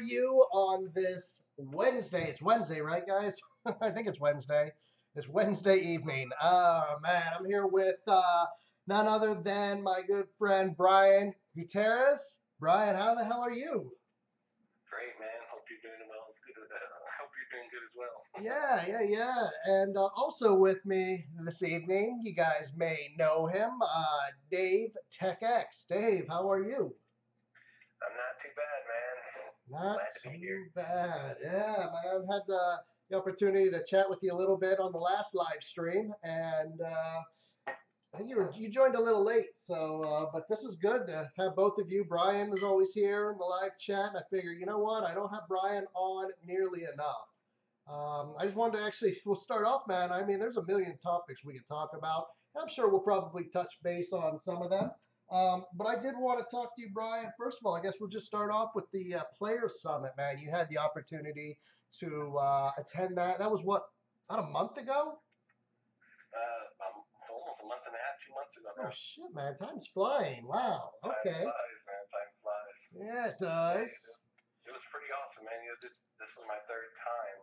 you on this Wednesday? It's Wednesday, right, guys? I think it's Wednesday. It's Wednesday evening. Oh, man, I'm here with none other than my good friend Brian Gutierrez. Brian, how the hell are you? Great, man. Hope you're doing well. It's good. Hope you're doing good as well. Yeah. And also with me this evening, you guys may know him, Dave TechX. Dave, how are you? I'm not too bad, man. Not Glad to be too here. bad. Yeah, man. Had the opportunity to chat with you a little bit on the last live stream, and I think you joined a little late. So, but this is good to have both of you. Brian is always here in the live chat, and I figure, you know what? I don't have Brian on nearly enough. I just wanted to actually, we'll start off, man. I mean, there's a million topics we could talk about. And I'm sure we'll probably touch base on some of them. But I did want to talk to you, Brian. First of all, I guess we'll just start off with the Players Summit, man. You had the opportunity to attend that. That was what, about a month ago? Almost a month and a half, 2 months ago Oh, now. shit, man. Time's flying. Wow. Time Okay. flies, man. Time flies. Yeah, it Hey, does. it was pretty awesome, man. This was my third time,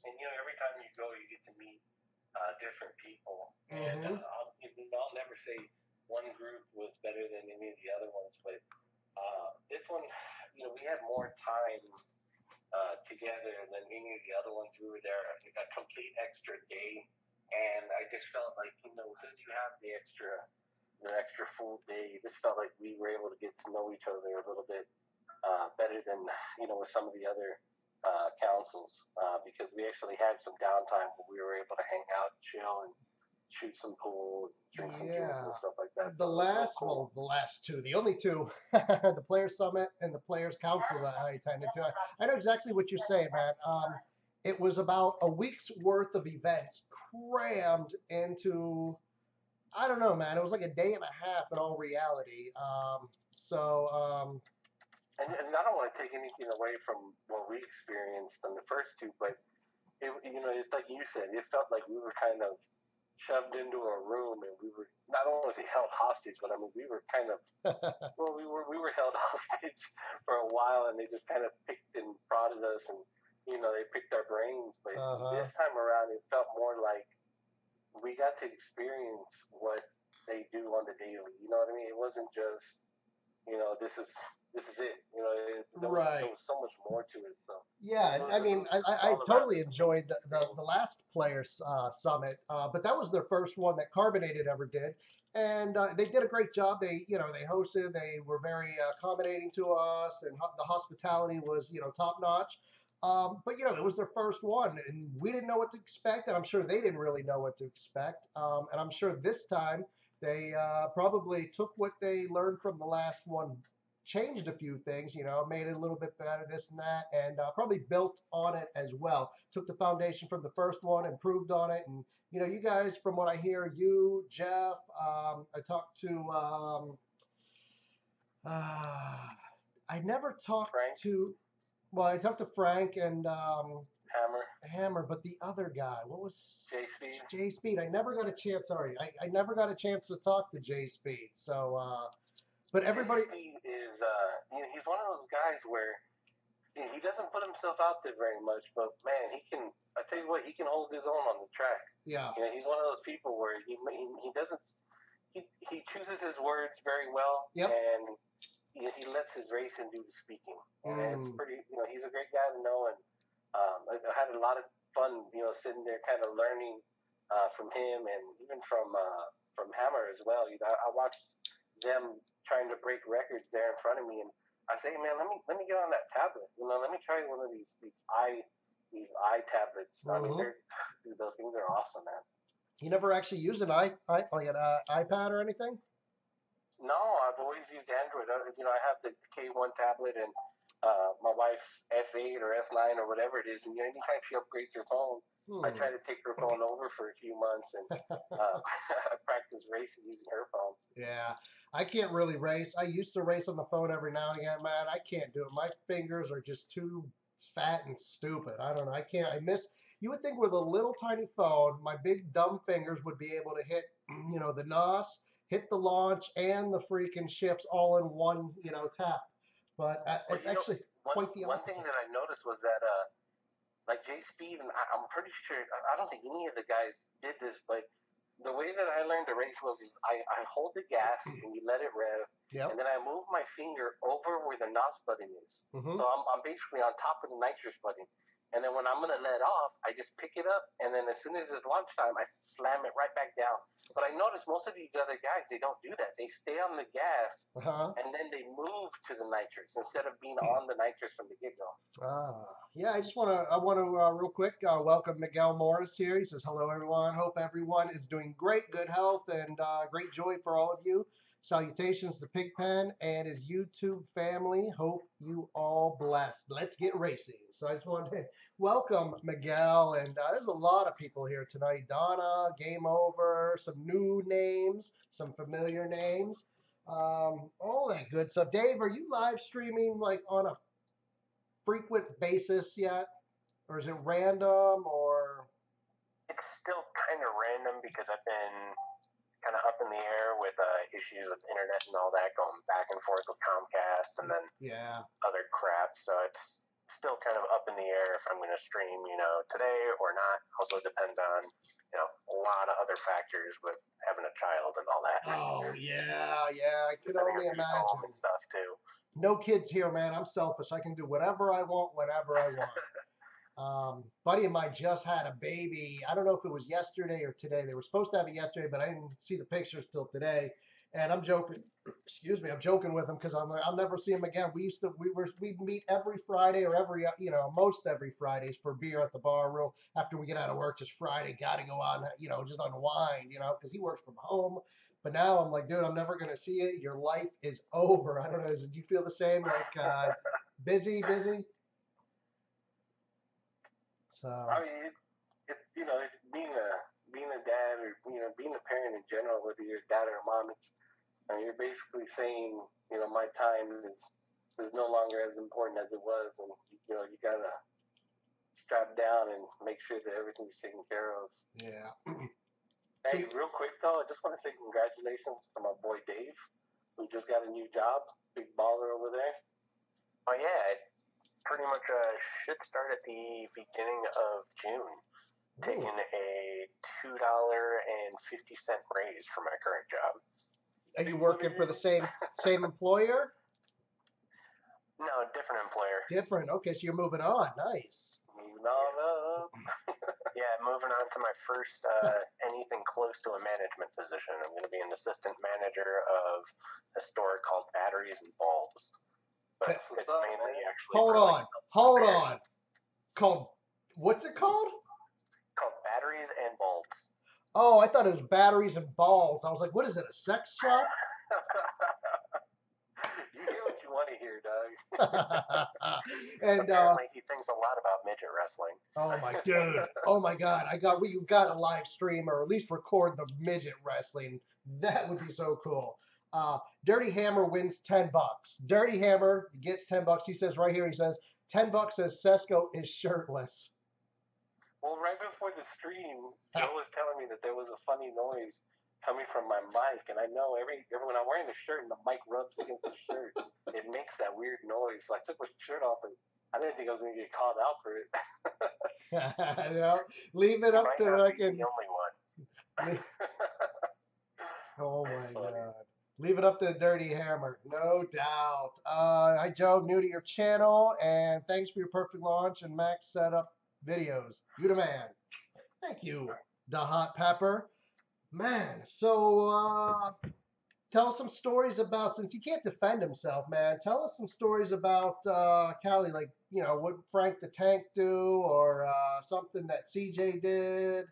and every time you go, you get to meet different people, and Mm-hmm. I'll never say one group was better than any of the other ones, but this one, we had more time together than any of the other ones. We were there a complete extra day, and I just felt like since you have the extra full day, it just felt like we were able to get to know each other a little bit better than with some of the other councils because we actually had some downtime where we were able to hang out, chill, and shoot some pool, drink some drinks Yeah. and stuff like that. The So it was real last, cool. well, the last two, the only two, the Players Summit and the Players Council that I attended to. I know exactly what you're saying, man. It was about a week's worth of events crammed into, I don't know, man. It was like a day and a half in all reality. And I don't want to take anything away from what we experienced on the first two, but it's like you said, it felt like we were kind of shoved into a room, and we were not only held hostage, but I mean, we were kind of well, we were held hostage for a while, and they just kind of picked and prodded us, and they picked our brains. But uh-huh. this time around, it felt more like we got to experience what they do on the daily. You know what I mean? It wasn't just this is it. There Right. was so much more to it. So Yeah, I it mean, was I all around totally just an enjoyed amazing the experience. last Players Summit, but that was their first one that Carbonated ever did, and they did a great job. They hosted, they were very accommodating to us, and the hospitality was, top notch. But it was their first one, and we didn't know what to expect, and I'm sure they didn't really know what to expect. And I'm sure this time they probably took what they learned from the last one, changed a few things, made it a little bit better, this and that, and probably built on it as well. Took the foundation from the first one, improved on it, and you guys, from what I hear, you, Jeff, I talked to, uh, I never talked Frank to, well, I talked to Frank and Hammer, Hammer, but the other guy, what J was Speed. Jay Speed? I never got a chance. Sorry, I never got a chance to talk to Jay Speed. So, but Jay everybody, Speed is he's one of those guys where he doesn't put himself out there very much, but man, he can. I tell you what, he can hold his own on the track. yeah. He's one of those people where he doesn't he chooses his words very well, Yep. and he lets his racing do the speaking, and it's Mm. pretty. He's a great guy to know, and I had a lot of fun, sitting there kind of learning from him, and even from Hammer as well. I watched them trying to break records there in front of me, and I say, man, let me get on that tablet. Let me try one of these eye tablets. I mean, Hmm. dude, those things are awesome, man. You never actually used like an iPad or anything? No, I've always used Android. I have the K1 tablet and my wife's S8 or S9 or whatever it is. And anytime she upgrades her phone, I Hmm. try to take her phone over for a few months and I practice racing using her phone. Yeah, I can't really race. I used to race on the phone every now and again, man. I can't do it. My fingers are just too fat and stupid. I don't know. I can't. I miss. You would think with a little tiny phone, my big dumb fingers would be able to hit, the NOS, hit the launch, and the freaking shifts all in one, tap. But But it's actually. quite the One thing opposite. that I noticed was that like Jay Speed, and I'm pretty sure I don't think any of the guys did this, but the way that I learned to race was I hold the gas and you let it rev, and Yep. then I move my finger over where the NOS button is. Mm-hmm. So I'm basically on top of the nitrous button. And then when I'm gonna let off, I just pick it up, and then as soon as it's launch time, I slam it right back down. But I noticed most of these other guys, they don't do that. They stay on the gas, Uh-huh. and then they move to the nitrous instead of being on the nitrous from the get go. Yeah, I want to real quick welcome Miguel Morris here. He says, hello, everyone. Hope everyone is doing great, good health, and great joy for all of you. Salutations to Pigpen and his YouTube family. Hope you all blessed. Let's get racing. So I just wanted to welcome Miguel, and there's a lot of people here tonight. Donna, Game Over, some new names, some familiar names, all that good stuff. Dave, are you live streaming like on a frequent basis yet, or is it random? Or It's still kind of random because I've been kind of up in the air with issues with internet and all that, going back and forth with Comcast and then yeah, other crap. So it's still kind of up in the air if I'm going to stream, today or not. Also depends on, a lot of other factors with having a child and all that. oh yeah, I can Depending only on who's home imagine. and stuff too. No kids here, man. I'm selfish. I can do whatever I want, whenever I want. Buddy of mine just had a baby. I don't know if it was yesterday or today. They were supposed to have it yesterday, but I didn't see the pictures till today. And I'm joking. Excuse me. I'm joking with him because I'll never see him again. We'd meet every Friday or every most every Fridays for beer at the bar. Real after we get out of work, just Friday, got to go out and just unwind. Because he works from home. But now I'm like, dude, I'm never gonna see it. Your life is over. I don't know. Do you feel the same? Like busy, busy. I So. mean, being a dad or being a parent in general, whether you're a dad or a mom, you're basically saying, my time is no longer as important as it was, and you gotta strap down and make sure that everything's taken care of. Yeah. Hey, So, real quick though, I just want to say congratulations to my boy Dave, who just got a new job, big baller over there. Oh yeah, it pretty much should start at the beginning of June. Taking a $2.50 raise for my current job. are you working for the same employer? No, different employer. Different. Okay, so you're moving on. Nice. Moving on up. Yeah, moving on to my first anything close to a management position. I'm going to be an assistant manager of a store called Batteries and Bulbs. But it's mainly actually Hold on. Called what's it called? Called Batteries and Bulbs. Oh, I thought it was batteries and balls. I was like, what is it? A sex shop? You hear what you want to hear, Doug. And apparently he thinks a lot about midget wrestling. oh my dude. Oh my god. We got to live stream or at least record the midget wrestling. That would be so cool. Dirty Hammer wins $10. Dirty Hammer gets $10. He says right here, he says, $10 says Sesko is shirtless. Well, right before the stream, Joe was telling me that there was a funny noise coming from my mic, and I know every when I'm wearing the shirt and the mic rubs against the shirt, it makes that weird noise. So I took my shirt off, and I didn't think I was going to get called out for it. Leave it up to the only one. Oh my god. Leave it up to Dirty Hammer, no doubt. Hi Joe, new to your channel, and thanks for your perfect launch and max setup videos. You the man. Thank you, the hot pepper. Man, so tell us some stories about, since he can't defend himself, man, tell us some stories about Cali, like, what Frank the Tank do, or something that CJ did.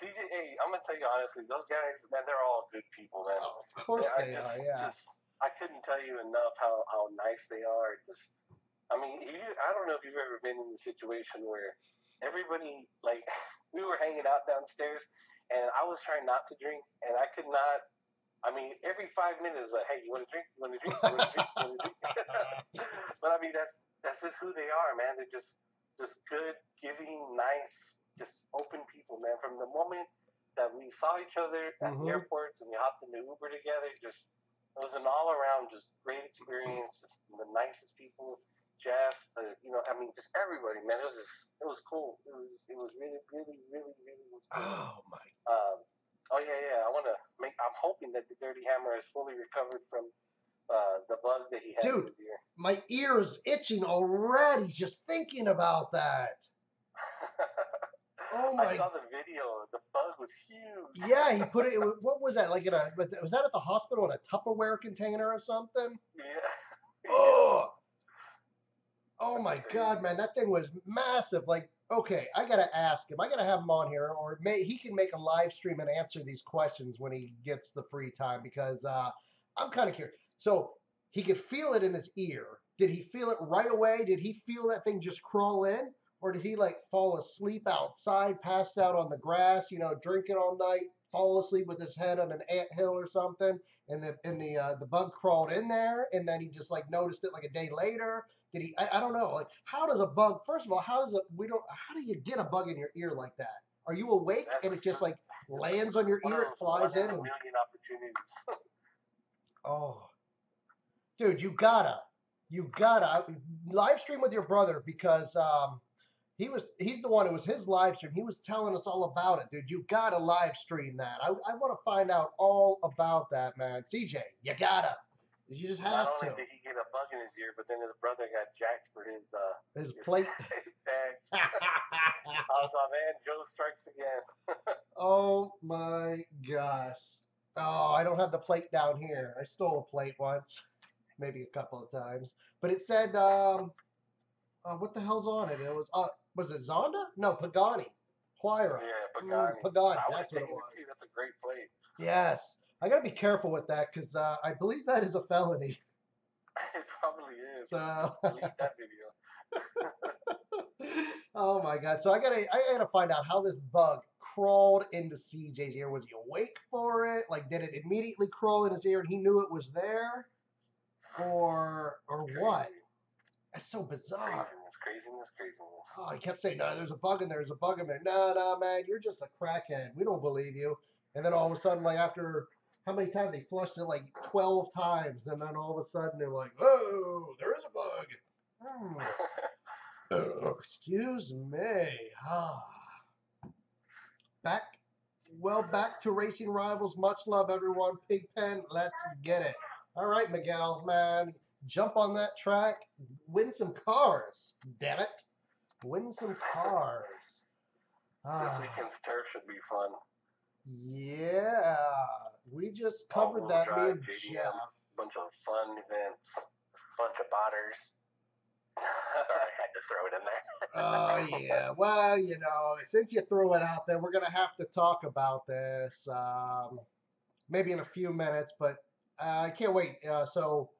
CJ, hey, I'm gonna tell you honestly, those guys, man, they're all good people, man. Oh, of course they are, yeah. I couldn't tell you enough how nice they are. I mean, I don't know if you've ever been in a situation where everybody, like, we were hanging out downstairs, and I was trying not to drink, and I could not. I mean, every 5 minutes, like, hey, you want to drink? You want to drink? You want to drink? You want to drink? But I mean, that's just who they are, man. They're just good, giving, nice, just open people, man. From the moment that we saw each other at the airports and we hopped in the Uber together, just it was an all around just great experience. Just the nicest people. Jeff, I mean, just everybody, man. It was cool. It was really, really, really, really was cool. Oh my Oh yeah, yeah. I'm hoping that the Dirty Hammer is fully recovered from the bug that he had in dude, his ear. my ear is itching already just thinking about that. Oh I my, saw the video. The bug was huge. yeah, he put it. What was that? Like was that at the hospital in a Tupperware container or something? Yeah, yeah. Oh, oh That's my God, crazy. man, that thing was massive. Like, okay, I gotta ask him. I gotta have him on here, or he can make a live stream and answer these questions when he gets the free time because I'm kind of curious. So he could feel it in his ear. Did he feel it right away? Did he feel that thing just crawl in, or did he like fall asleep outside, passed out on the grass, drinking all night, fall asleep with his head on an anthill or something, and the bug crawled in there, and then he just like noticed it like a day later? Did he? I don't know. Like, how does a bug? First of all, how does it? We don't. How do you get a bug in your ear like that? Are you awake That's and it just like lands on your ear? It one flies in in a and million opportunities. oh, dude, you gotta live stream with your brother because he's the one. It was his live stream. He was telling us all about it, dude. You gotta live stream that. I want to find out all about that, man. CJ, you gotta. You just Not have only to. did he get a bug in his ear, but then his brother got jacked for his His his, plate. his tags. I was like, man, Joe strikes again. Oh my gosh. Oh, I don't have the plate down here. I stole a plate once, maybe a couple of times. But it said, what the hell's on it? It was it Zonda? No, Pagani. Huayra. Yeah, Pagani. Pagani, I would have that's what it taken it was. too. That's a great plate. Yes. I got to be careful with that because I believe that is a felony. It probably is. So, Delete that video. oh my God. So I gotta find out how this bug crawled into CJ's ear. Was he awake for it? Like, did it immediately crawl in his ear and he knew it was there? Or what? Crazy. That's so bizarre. Craziness, craziness, craziness. Oh, he kept saying, no, there's a bug in there, there's a bug in there. No, no, man, you're just a crackhead. We don't believe you. And then all of a sudden, like after how many times they flushed it like 12 times, and then all of a sudden they're like, whoa, there is a bug. Hmm. Excuse me. Ah. Back, back to racing rivals. Much love, everyone. Pigpen, let's get it. All right, Miguel, man, jump on that track, win some cars. Damn it, win some cars. This Ah, weekend's turf should be fun. yeah, we just covered All-wheel that. Me drive, and JDM, Jeff. bunch of fun events, bunch of botters. Sorry, I had to throw it in there. Oh yeah. Well, since you threw it out there, we're gonna have to talk about this maybe in a few minutes. But I can't wait. So,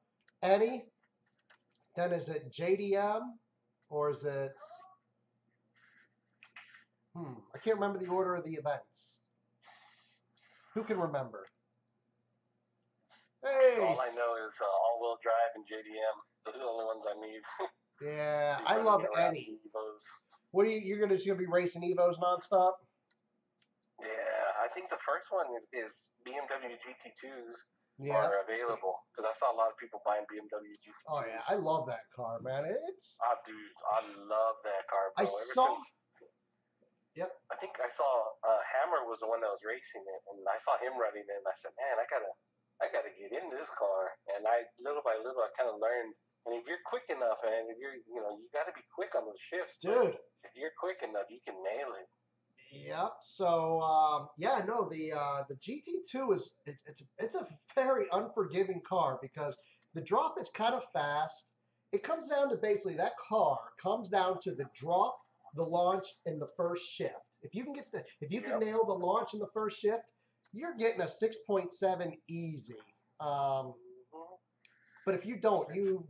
Eddie, then is it JDM or is it? I can't remember the order of the events. Who can remember? Hey. All I know is all-wheel drive and JDM. Those are the only ones I need. Yeah, Be I running love me around Eddie. in Evos. What are you're gonna just gonna be racing Evos nonstop? Yeah, I think the first one is BMW GT2s Yeah. are available because I saw a lot of people buying BMW GT2s. Oh yeah, I love that car, man. It's. Oh, dude, I love that car, I bro. Ever saw. since Yep. I think I saw Hammer was the one that was racing it, and I saw him running it, and I said, man, I gotta get in this car. And I little by little, I kind of learned. And if you're quick enough, man, if you're you got to be quick on those shifts, Dude. If you're quick enough, you can nail it. Yep. So yeah, no, the GT2 is it's a very unforgiving car because the drop is kind of fast. It comes down to basically that car comes down to the drop, the launch, and the first shift. If you can nail the launch in the first shift, you're getting a 6.7 easy. But if you don't, you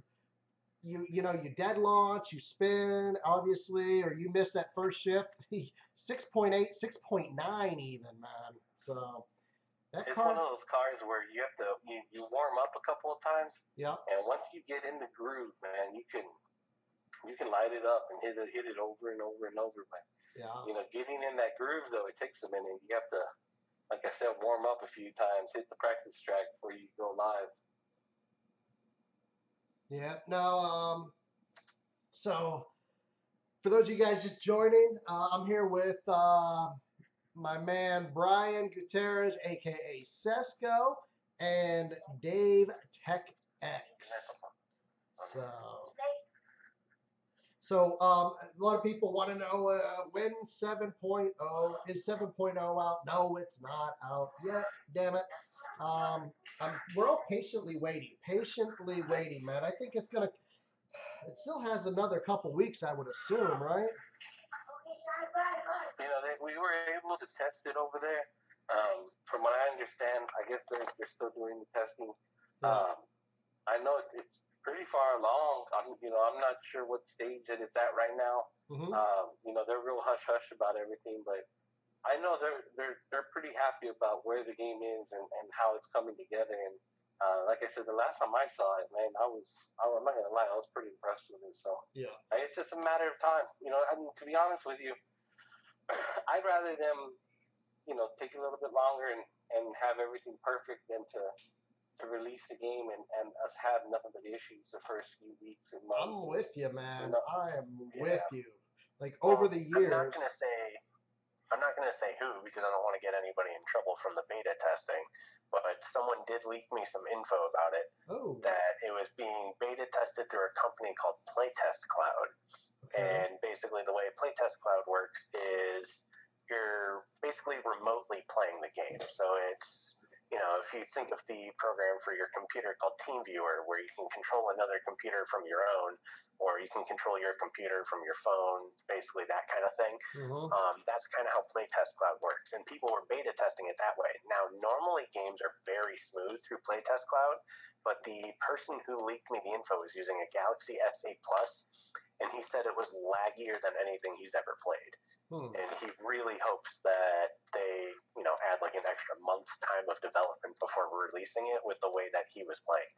dead launch, you spin, obviously, or you miss that first shift, 6.8, 6.9 even, man. So that It's car, one of those cars where you have to you warm up a couple of times, yeah, and once you get in the groove, man, you can light it up and hit it over and over and over. But yeah, getting in that groove though, it takes a minute. You have to, like I said, warm up a few times, hit the practice track before you go live. Yeah. Now, so for those of you guys just joining, I'm here with my man Brian Gutierrez, aka Sesco, and Dave Tech X. So, a lot of people want to know when 7.0 is 7.0 out. No, it's not out yet. Damn it. We're all patiently waiting, man. I think it's gonna. It still has another couple weeks, I would assume, right? We were able to test it over there. From what I understand, I guess they're still doing the testing. Yeah. I know it's pretty far along. I'm not sure what stage that it's at right now. Mm-hmm. They're real hush hush about everything, but I know they're pretty happy about where the game is and how it's coming together. And like I said, the last time I saw it, man, I'm not gonna lie, I was pretty impressed with it. So yeah, it's just a matter of time. To be honest with you, I'd rather them, take a little bit longer and have everything perfect than to release the game and us have nothing but issues the first few weeks and months. I'm with you, man. I am with you. Like Well, over the years. I'm not gonna say who because I don't want to get anybody in trouble from the beta testing, but someone did leak me some info about it. Oh. That it was being beta tested through a company called Playtest Cloud. Okay. And basically the way Playtest Cloud works is you're basically remotely playing the game. So it's, if you think of the program for your computer called TeamViewer, where you can control another computer from your own, or you can control your computer from your phone, basically that kind of thing. Mm-hmm. That's kind of how Playtest Cloud works. And people were beta testing it that way. Now, normally games are very smooth through Playtest Cloud, but the person who leaked me the info was using a Galaxy S8 Plus, and he said it was laggier than anything he's ever played. And he really hopes that they, add like an extra month's time of development before releasing it with the way that he was playing.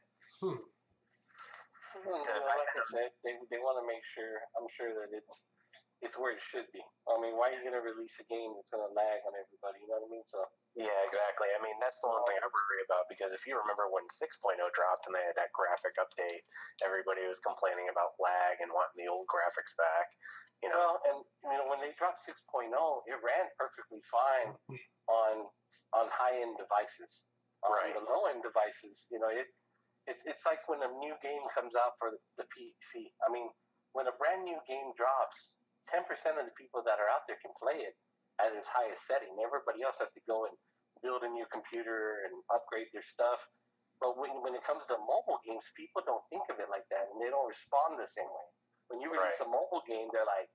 Because like I said, they want to make sure. I'm sure that it's where it should be. I mean, why are you going to release a game that's going to lag on everybody? You know what I mean? So yeah, exactly. I mean, that's the one thing I worry about because if you remember when 6.0 dropped and they had that graphic update, everybody was complaining about lag and wanting the old graphics back. Well, and when they dropped 6.0, it ran perfectly fine on high-end devices. Right. The low-end devices, it's like when a new game comes out for the PC. I mean, when a brand new game drops, 10% of the people that are out there can play it at its highest setting. Everybody else has to go and build a new computer and upgrade their stuff. But when it comes to mobile games, people don't think of it like that, and they don't respond the same way. When you release a mobile game, they're like,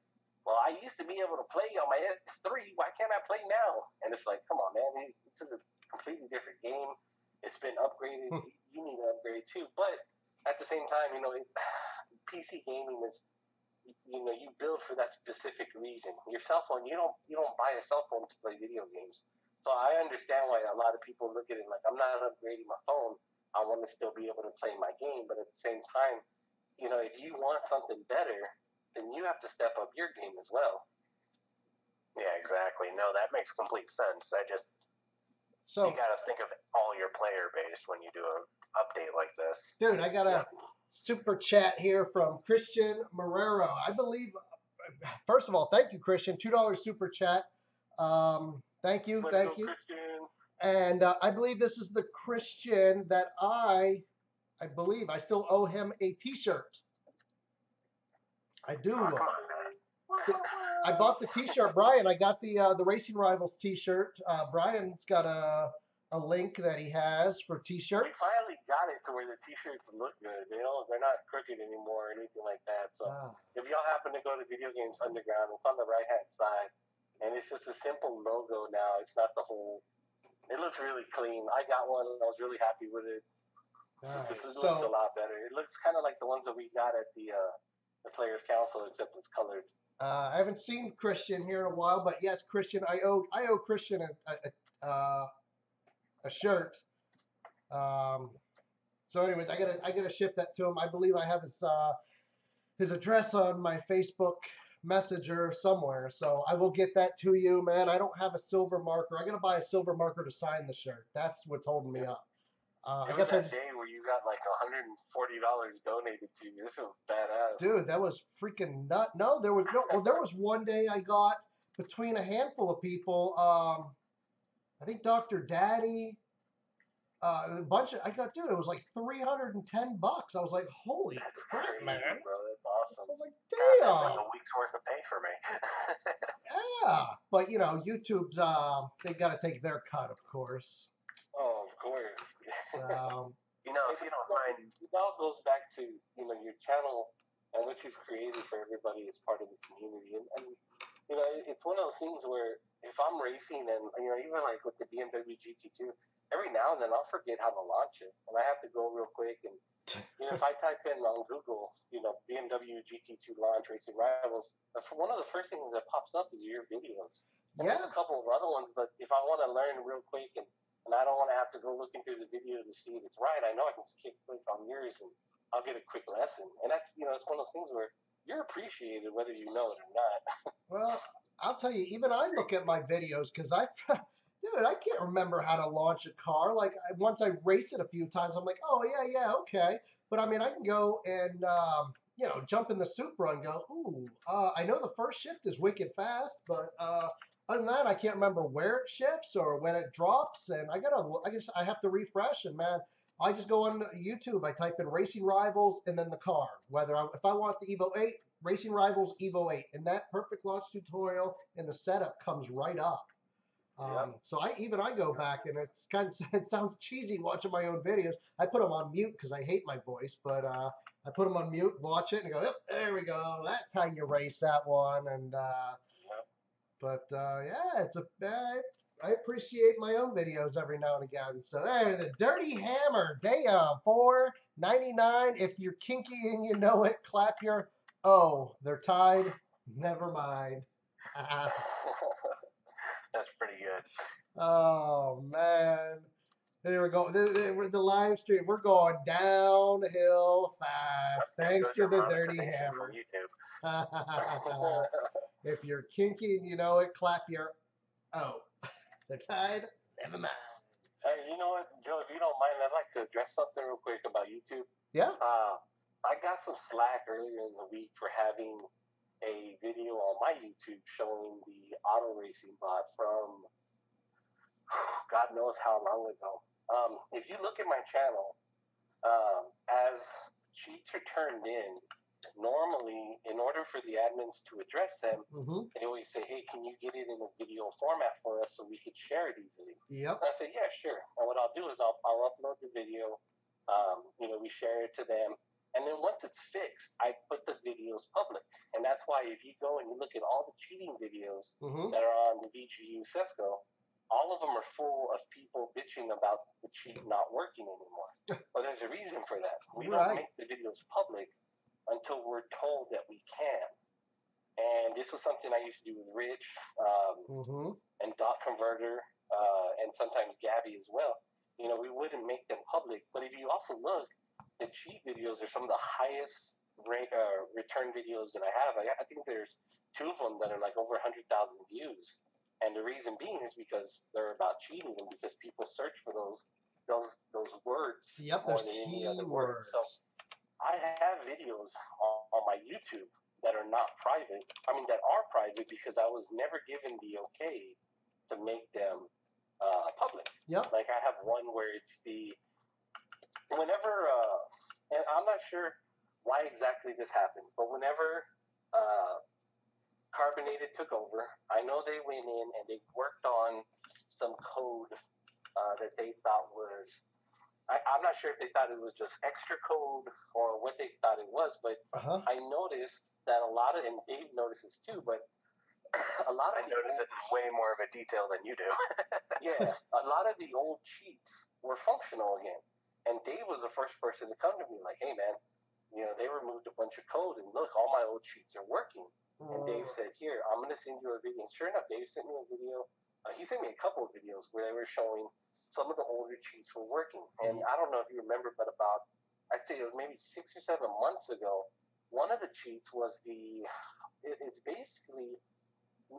well, I used to be able to play on my S3. Why can't I play now? And it's like, come on, man. It's a completely different game. It's been upgraded. You need to upgrade too. But at the same time, PC gaming is, you build for that specific reason. Your cell phone, you don't buy a cell phone to play video games. So I understand why a lot of people look at it like, I'm not upgrading my phone. I want to still be able to play my game. But at the same time, if you want something better, then you have to step up your game as well. Yeah, exactly. No, that makes complete sense. You got to think of all your player base when you do an update like this. Dude, I got a super chat here from Christian Marrero. I believe, first of all, thank you, Christian. $2 super chat. Thank you. Christian. And I believe this is the Christian that I believe I still owe him a T-shirt. I do. Oh, come on, man. I bought the T-shirt, Brian. I got the Racing Rivals T-shirt. Brian's got a link that he has for T-shirts. We finally got it to where the T-shirts look good. They're not crooked anymore or anything like that. So if y'all happen to go to Video Games Underground, it's on the right-hand side, and it's just a simple logo now. It's not the whole. It looks really clean. I got one, and I was really happy with it. This looks a lot better. It looks kind of like the ones that we got at the Players Council, except it's colored. I haven't seen Christian here in a while, but yes, Christian, I owe Christian a shirt. So, anyways, I gotta ship that to him. I believe I have his address on my Facebook Messenger somewhere, so I will get that to you, man. I don't have a silver marker. I gotta buy a silver marker to sign the shirt. That's what's holding me up. I It was guess I that just, day where you got like $140 donated to you. This was badass. dude, that was freaking nut. No, there was no. Well, there was one day I got between a handful of people. I think Dr. Daddy, a bunch of. I got, dude, it was like $310. I was like, holy That's crap, man! crazy, bro. That's I awesome. was like, God, that's like damn. a week's worth of pay for me. Yeah, but you know, YouTube's they got to take their cut, of course. Oh, of course. So You know, if you don't mind, It all goes back to your channel and what you've created for everybody as part of the community, and it's one of those things where if I'm racing and even like with the BMW GT2, every now and then I'll forget how to launch it, and I have to go real quick and if I type in on Google, BMW GT2 launch racing rivals, one of the first things that pops up is your videos. And there's yeah, a couple of other ones, but if I want to learn real quick and I don't want to have to go looking through the video to see if it's right, I know I can just click on yours and I'll get a quick lesson. And that's, it's one of those things where you're appreciated whether you know it or not. well, I'll tell you, even I look at my videos because dude, I can't remember how to launch a car. Like once I race it a few times, I'm like, oh yeah, yeah, okay. But I mean, I can go and jump in the Supra and go, ooh, I know the first shift is wicked fast, but other than that, I can't remember where it shifts or when it drops, and I guess I have to refresh. And man, I just go on YouTube, I type in racing rivals and then the car. If I want the Evo 8, Racing Rivals Evo 8, and that perfect launch tutorial and the setup comes right up. Yep. So I go back, and it's kind of it sounds cheesy watching my own videos. I put them on mute because I hate my voice, but I put them on mute, watch it, and go, yep, there we go. That's how you race that one. And Yep. yeah, I appreciate my own videos every now and again. So there, the Dirty Hammer, damn, $4.99. If you're kinky and you know it, clap your. Oh, they're tied. Never mind. that's pretty good. Oh man. There we go. The live stream. We're going downhill fast. There Thanks goes to your the Dirty monetization from Hammer. YouTube. If you're kinky and you know it, clap your oh. They're tied. Never mind. Hey, you know what, Joe? If you don't mind, I'd like to address something real quick about YouTube. Yeah. I got some slack earlier in the week for having a video on my YouTube showing the auto racing bot from God knows how long ago. If you look at my channel, as cheats are turned in, normally, in order for the admins to address them, they always say, hey, can you get it in a video format for us so we could share it easily? Yep. And I say, yeah, sure. And what I'll do is I'll upload the video. We share it to them. And then once it's fixed, I put the videos public. And that's why if you go and you look at all the cheating videos that are on the VGU Sesco, all of them are full of people bitching about the cheat not working anymore. But there's a reason for that. We don't make the videos public until we're told that we can. And this was something I used to do with Rich and Dot Converter and sometimes Gabby as well. We wouldn't make them public. But if you also look, the cheat videos are some of the highest return videos that I have. I think there's two of them that are like over 100,000 views. And the reason being is because they're about cheating and because people search for those words more than any other word. So I have videos on my YouTube that are not private. I mean, that are private because I was never given the okay to make them public. Yep. Like I have one where it's whenever, and I'm not sure why exactly this happened, but whenever Carbonated took over, I know they went in and they worked on some code that they thought was, I'm not sure if they thought it was just extra code or what they thought it was, but I noticed that a lot of, and Dave notices too, but a lot of I notice it in way more of a detail than you do. Yeah, a lot of the old cheats were functional again. And Dave was the first person to come to me like, hey man, they removed a bunch of code and look, all my old cheats are working. And Dave said, here, I'm going to send you a video. And sure enough, Dave sent me a video. He sent me a couple of videos where they were showing some of the older cheats were working. And I don't know if you remember, but I'd say it was maybe 6 or 7 months ago, one of the cheats was it's basically,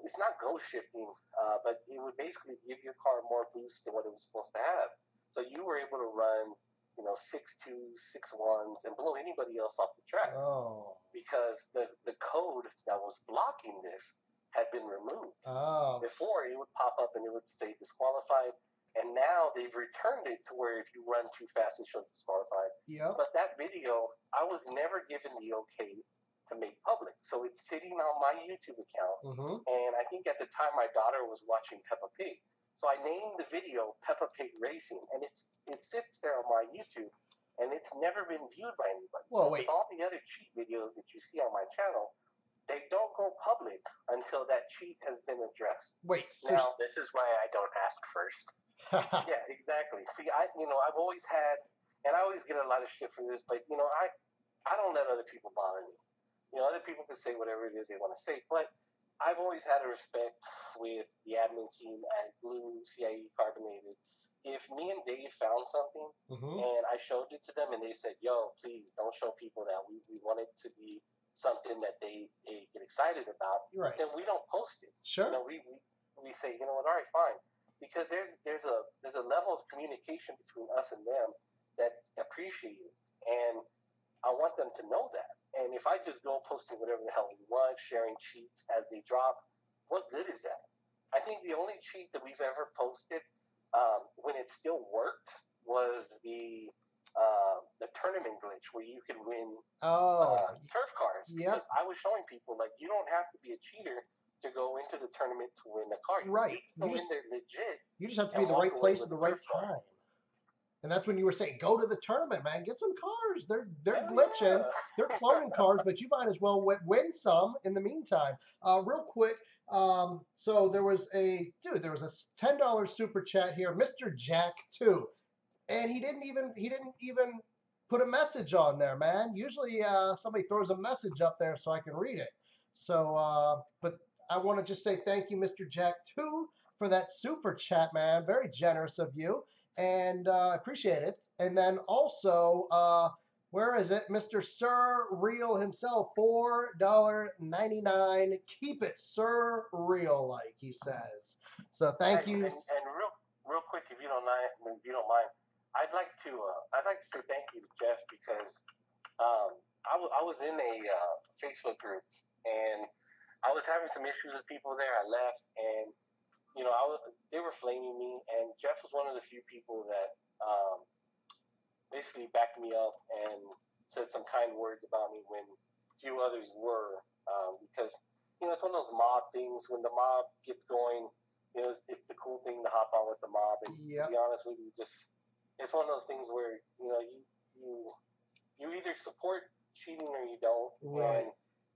it's not ghost shifting, but it would basically give your car more boost than what it was supposed to have. So you were able to run, 6.2s, 6.1s, and blow anybody else off the track Oh. because the code that was blocking this had been removed. Oh. Before, it would pop up and it would say disqualified. And now they've returned it to where if you run too fast, it shows disqualified. Yep. But that video, I was never given the okay to make public. So it's sitting on my YouTube account. Mm-hmm. And I think at the time my daughter was watching Peppa Pig. So I named the video Peppa Pig Racing. And it sits there on my YouTube. And it's never been viewed by anybody. Well, wait. With all the other cheat videos that you see on my channel, they don't go public until that cheat has been addressed. Wait. So now, this is why I don't ask first. Yeah, exactly. See, I've always had, and I always get a lot of shit for this, but I don't let other people bother me. Other people can say whatever it is they want to say, but I've always had a respect with the admin team at Blue CIE Carbonated. If me and Dave found something and I showed it to them and they said, "Yo, please don't show people that we want it to be something that they get excited about," right. then we don't post it. Sure. We say, you know what, all right, fine. Because there's a level of communication between us and them that's appreciated, and I want them to know that. And if I just go posting whatever the hell we want, sharing cheats as they drop, what good is that? I think the only cheat that we've ever posted when it still worked was the tournament glitch where you can win turf cars. Yep. Because I was showing people you don't have to be a cheater to go into the tournament to win the car. Right. You go in there legit. You just have to be in the right place at the right time. And that's when you were saying, go to the tournament, man. Get some cars. They're glitching. Yeah. They're cloning cars, but you might as well win some in the meantime. Real quick, so there was a $10 super chat here, Mr. Jack 2, and he didn't even put a message on there, man. Usually somebody throws a message up there so I can read it. So, but I want to just say thank you, Mr. Jack 2, for that super chat, man. Very generous of you. And appreciate it. And then also, where is it? Mr. Sir Real himself, $4.99. Keep it Sir Real, like he says. So thank you. And real quick, if you don't mind, I'd like to say thank you to Jeff because I was in a Facebook group and I was having some issues with people there. I left and they were flaming me, and Jeff was one of the few people that basically backed me up and said some kind words about me when few others were, because it's one of those mob things. When the mob gets going, it's the cool thing to hop on with the mob. And to be honest with you, it's one of those things where you either support cheating or you don't. Right.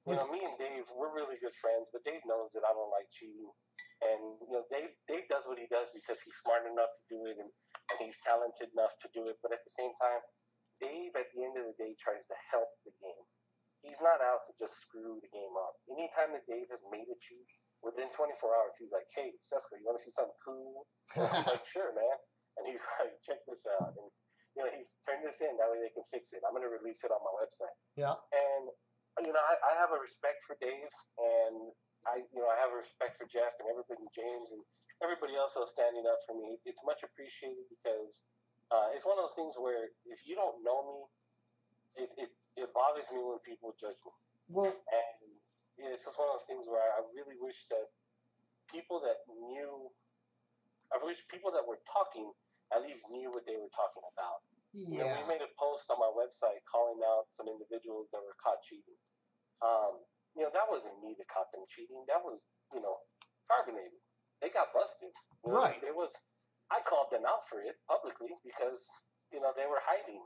And me and Dave, we're really good friends, but Dave knows that I don't like cheating. And Dave does what he does because he's smart enough to do it and he's talented enough to do it. But at the same time, Dave, at the end of the day, tries to help the game. He's not out to just screw the game up. Anytime that Dave has made a cheat, within 24 hours, he's like, "Hey, Sesko, you want to see something cool?" And I'm like, "Sure, man." And he's like, "Check this out." And he's turned this in. That way they can fix it. I'm going to release it on my website. Yeah. And I have a respect for Dave, and I have a respect for Jeff and everybody, James, and everybody else who's standing up for me. It's much appreciated because it's one of those things where if you don't know me, it bothers me when people judge me. Well, and it's just one of those things where I really wish that people that were talking at least knew what they were talking about. Yeah. We made a post on my website calling out some individuals that were caught cheating. That wasn't me that caught them cheating. That was, Carbonated. They got busted. Right. I called them out for it publicly because, they were hiding.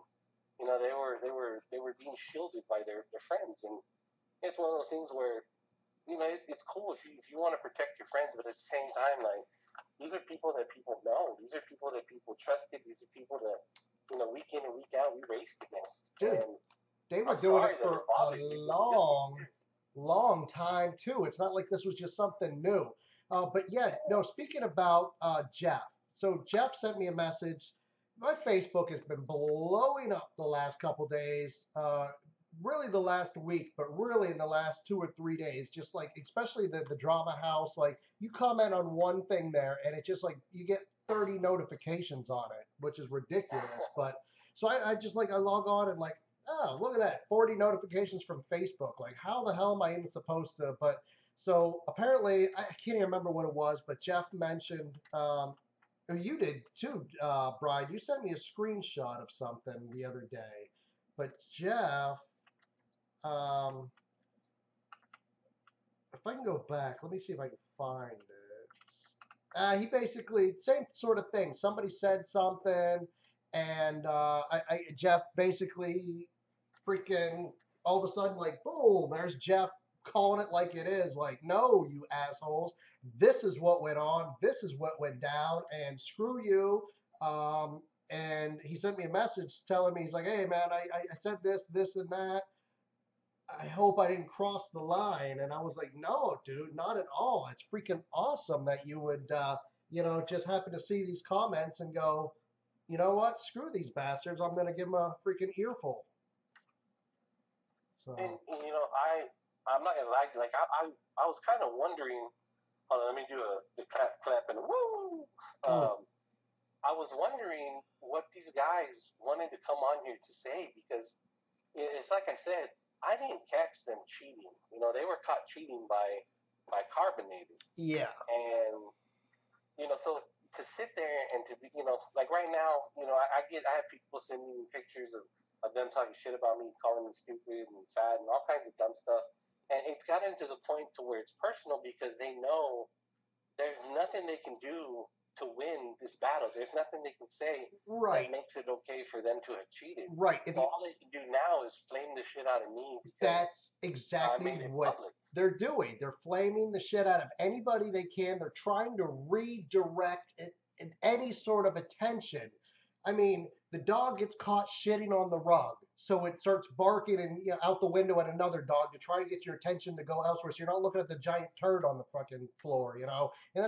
They were being shielded by their friends. And it's one of those things where, it's cool if you want to protect your friends, but at the same time, these are people that people know. These are people that people trusted. These are people that, week in and week out, we raced against. Dude, and they were doing it for a long time too. It's not like this was just something new. But yeah, no, speaking about Jeff. So Jeff sent me a message. My Facebook has been blowing up the last couple days. really the last week, but really in the last 2 or 3 days, just like especially the drama house, like you comment on one thing there and it just like you get 30 notifications on it, which is ridiculous. But so I just like I log on and like, oh, look at that, 40 notifications from Facebook. Like how the hell am I even supposed to? But so apparently I can't even remember what it was, but Jeff mentioned oh, you did too, Brian. You sent me a screenshot of something the other day. But Jeff, um, if I can go back, let me see if I can find it. He basically same sort of thing. Somebody said something, and Jeff basically freaking all of a sudden like boom, there's Jeff calling it like it is. Like, no, you assholes, this is what went on. This is what went down, and screw you. And he sent me a message telling me he's like, hey man, I said this, and that. I hope I didn't cross the line. And I was like, no, dude, not at all. It's freaking awesome that you would, just happen to see these comments and go, you know what? Screw these bastards. I'm going to give them a freaking earful. So. And I'm not gonna lie. Like I was kind of wondering. Hold on, let me do the clap and woo. I was wondering what these guys wanted to come on here to say because it's like I said, I didn't catch them cheating. They were caught cheating by Carbonated. Yeah. And so to sit there and to be, like right now, I have people sending me pictures of them talking shit about me, calling me stupid and fat and all kinds of dumb stuff. And it's gotten to the point to where it's personal because they know there's nothing they can do to win this battle. There's nothing they can say that makes it okay for them to have cheated. Right. So all they can do now is flame the shit out of me. That's exactly what they're doing. They're flaming the shit out of anybody they can. They're trying to redirect it in any sort of attention. I mean, the dog gets caught shitting on the rug, so it starts barking and out the window at another dog to try to get your attention to go elsewhere. So you're not looking at the giant turd on the fucking floor, And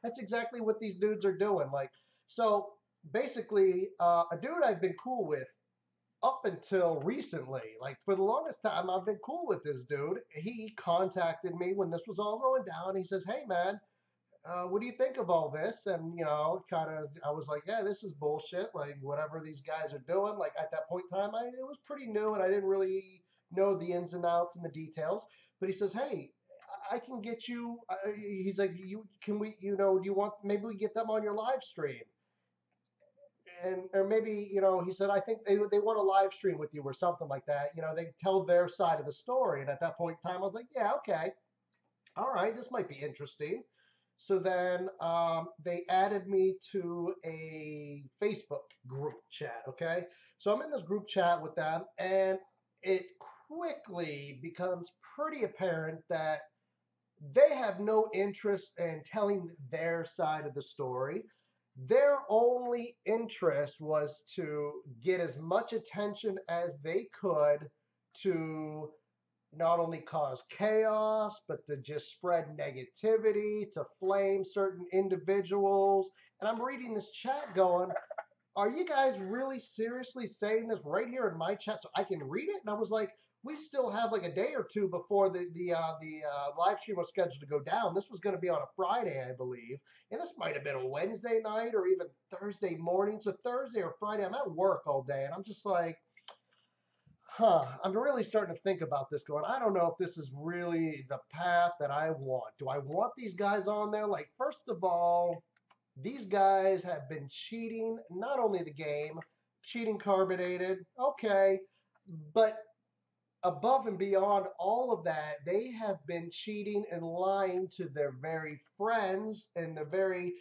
that's exactly what these dudes are doing. Like, so basically, a dude I've been cool with up until recently, like for the longest time, I've been cool with this dude. He contacted me when this was all going down. He says, "Hey, man, what do you think of all this?" And kind of, I was like, "Yeah, this is bullshit. Like whatever these guys are doing." Like at that point in time, it was pretty new, and I didn't really know the ins and outs and the details. But he says, "Hey, I can get you." He's like, "You can we? Do you want? Maybe we get them on your live stream." Or maybe he said, I think they want a live stream with you or something like that. They tell their side of the story. And at that point in time, I was like, yeah, okay, all right, this might be interesting. So then they added me to a Facebook group chat. Okay, so I'm in this group chat with them, and it quickly becomes pretty apparent that they have no interest in telling their side of the story. Their only interest was to get as much attention as they could to not only cause chaos, but to just spread negativity, to flame certain individuals. And I'm reading this chat going, are you guys really seriously saying this right here in my chat so I can read it? And I was like, we still have like a day or two before the live stream was scheduled to go down. This was going to be on a Friday, I believe, and this might have been a Wednesday night or even Thursday morning. So Thursday or Friday, I'm at work all day, and I'm just like, I'm really starting to think about this. Going, I don't know if this is really the path that I want. Do I want these guys on there? Like, first of all, these guys have been cheating, not only the game, cheating Carbonated, okay, but above and beyond all of that, they have been cheating and lying to their very friends and their very,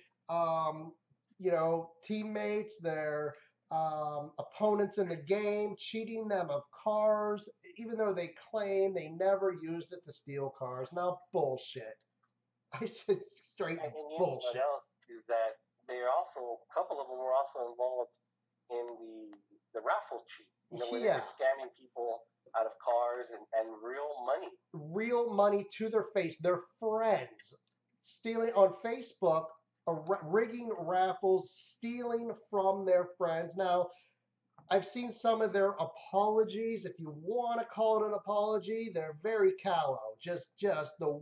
teammates, their opponents in the game, cheating them of cars, even though they claim they never used it to steal cars. Now, bullshit. I said straight bullshit. What else is that they're also, a couple of them were also involved in the raffle cheat, where they were scamming people out of cars and real money. Real money to their face. Their friends stealing on Facebook, rigging raffles, stealing from their friends. Now, I've seen some of their apologies. If you want to call it an apology, they're very callow. Just the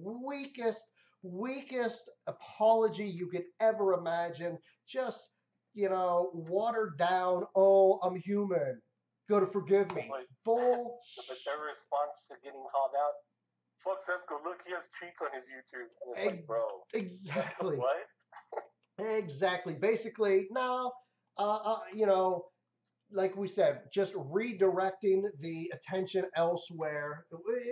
weakest apology you could ever imagine. Just, watered down. Oh, I'm human. Gotta forgive me. But their response to getting called out, fuck Cisco, look, he has cheats on his YouTube. And it's like, bro, Exactly. what? Exactly. Basically, no, like we said, just redirecting the attention elsewhere.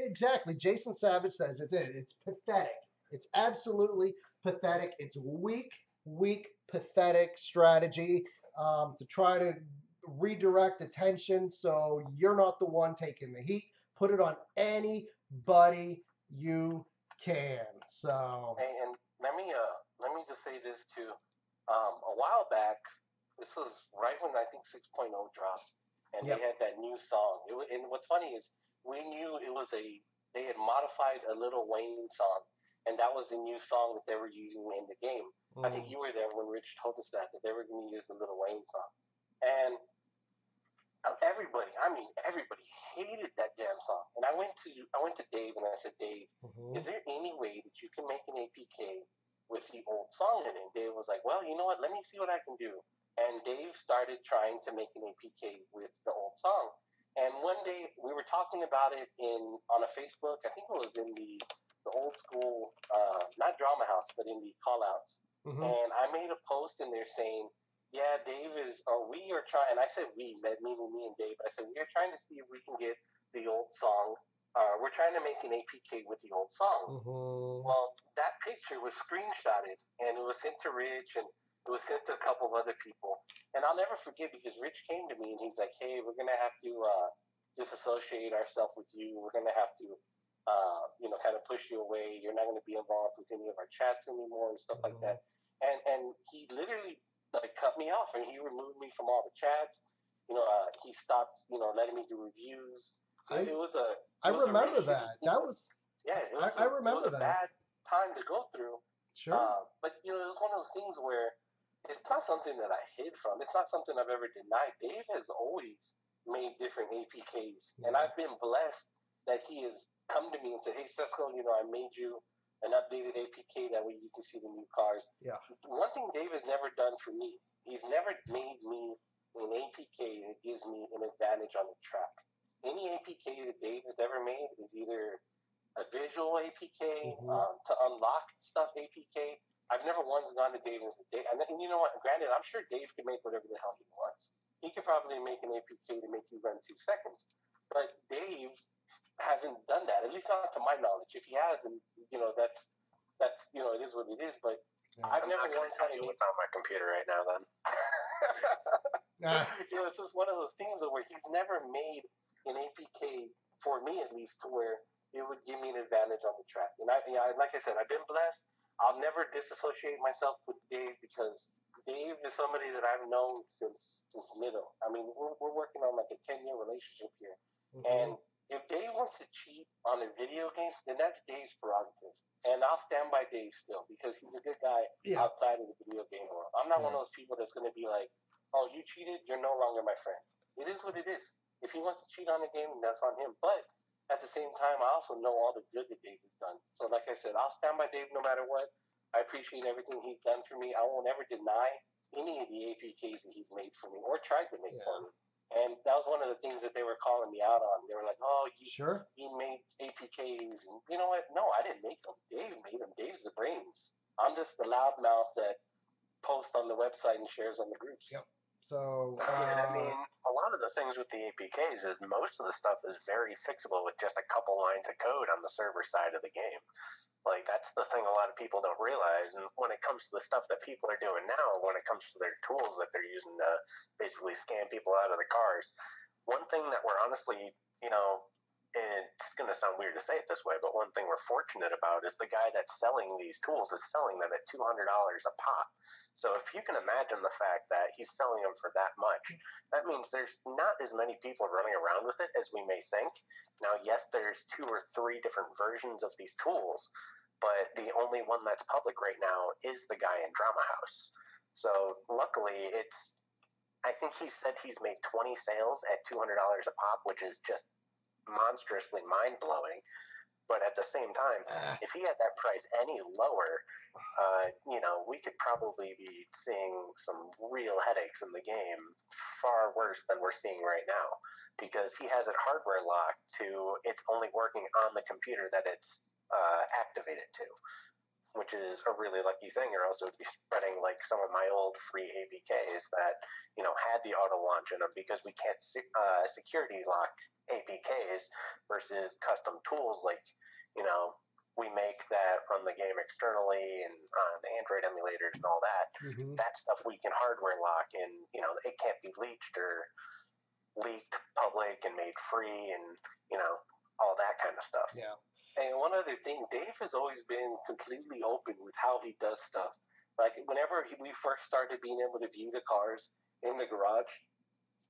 Exactly. Jason Savage says it's it. It's pathetic. It's absolutely pathetic. It's weak, pathetic strategy to try to redirect attention so you're not the one taking the heat. Put it on anybody you can. So, And let me just say this too. A while back, this was right when I think 6.0 dropped, and they yep. had that new song. And what's funny is we knew it was they had modified a Lil Wayne song, and that was the new song that they were using in the game. I think you were there when Rich told us that they were going to use the Lil Wayne song, and everybody, I mean everybody, hated that damn song. And I went to Dave and I said, Dave, is there any way that you can make an APK with the old song in it? And Dave was like, well, you know what? Let me see what I can do. And Dave started trying to make an APK with the old song. And one day we were talking about it on a Facebook. I think it was in the old school, not Drama House, but in the callouts. And I made a post in there saying, yeah, Dave is, or we are trying, and I said we, meaning me and Dave, I said, we are trying to see if we can get the old song. We're trying to make an APK with the old song. Well, that picture was screenshotted, and it was sent to Rich, and it was sent to a couple of other people. And I'll never forget because Rich came to me, and he's like, hey, we're going to have to disassociate ourselves with you. We're going to have to, kind of push you away. You're not going to be involved with any of our chats anymore and stuff like that. And he literally cut me off, and he removed me from all the chats. He stopped letting me do reviews. I remember that. That was I remember it was a that. bad time to go through. Sure. But it was one of those things where it's not something that I hid from. It's not something I've ever denied. Dave has always made different APKs, and I've been blessed that he has come to me and said, hey, Cesco, I made you an updated APK. That way you can see the new cars. Yeah. One thing Dave has never done for me, he's never made me an APK that gives me an advantage on the track. Any APK that Dave has ever made is either a visual APK, to unlock stuff APK. I've never once gone to Dave and said, Dave, and you know what? Granted, I'm sure Dave can make whatever the hell he wants. He could probably make an APK to make you run 2 seconds. But Dave hasn't done that, at least not to my knowledge. If he has, and that's it is what it is. But I've never once tell you what's on my computer right now. Then it's just one of those things where he's never made an APK for me, at least, to where it would give me an advantage on the track. And like I said, I've been blessed. I'll never disassociate myself with Dave because Dave is somebody that I've known since middle. I mean, we're working on like a 10-year relationship here, and if Dave wants to cheat on a video game, then that's Dave's prerogative. And I'll stand by Dave still because he's a good guy outside of the video game world. I'm not one of those people that's going to be like, oh, you cheated, you're no longer my friend. It is what it is. If he wants to cheat on a game, that's on him. But at the same time, I also know all the good that Dave has done. So like I said, I'll stand by Dave no matter what. I appreciate everything he's done for me. I won't ever deny any of the APKs that he's made for me or tried to make for me. And that was one of the things that they were calling me out on. They were like, oh, you made APKs. And you know what? No, I didn't make them. Dave made them. Dave's the brains. I'm just the loudmouth that posts on the website and shares on the groups. Yep. So, I mean, a lot of the things with the APKs is most of the stuff is very fixable with just a couple lines of code on the server side of the game. Like, that's the thing a lot of people don't realize. And when it comes to the stuff that people are doing now, when it comes to their tools that they're using to basically scam people out of the cars, one thing that we're honestly, it's going to sound weird to say it this way, but one thing we're fortunate about is the guy that's selling these tools is selling them at $200 a pop. So if you can imagine the fact that he's selling them for that much, that means there's not as many people running around with it as we may think. Now, yes, there's 2 or 3 different versions of these tools, but the only one that's public right now is the guy in Drama House. So luckily, it's I think he said he's made 20 sales at $200 a pop, which is just monstrously mind blowing. But at the same time, if he had that price any lower, we could probably be seeing some real headaches in the game, far worse than we're seeing right now, because he has it hardware locked to it's only working on the computer that it's activated to, which is a really lucky thing, or else it would be spreading like some of my old free APKs that had the auto launch in them, because we can't security lock APKs versus custom tools like we make that run the game externally and on Android emulators and all that. Mm-hmm. That stuff we can hardware lock, and it can't be leaked or leaked public and made free, and all that kind of stuff. Yeah. And one other thing, Dave has always been completely open with how he does stuff. Like whenever we first started being able to view the cars in the garage,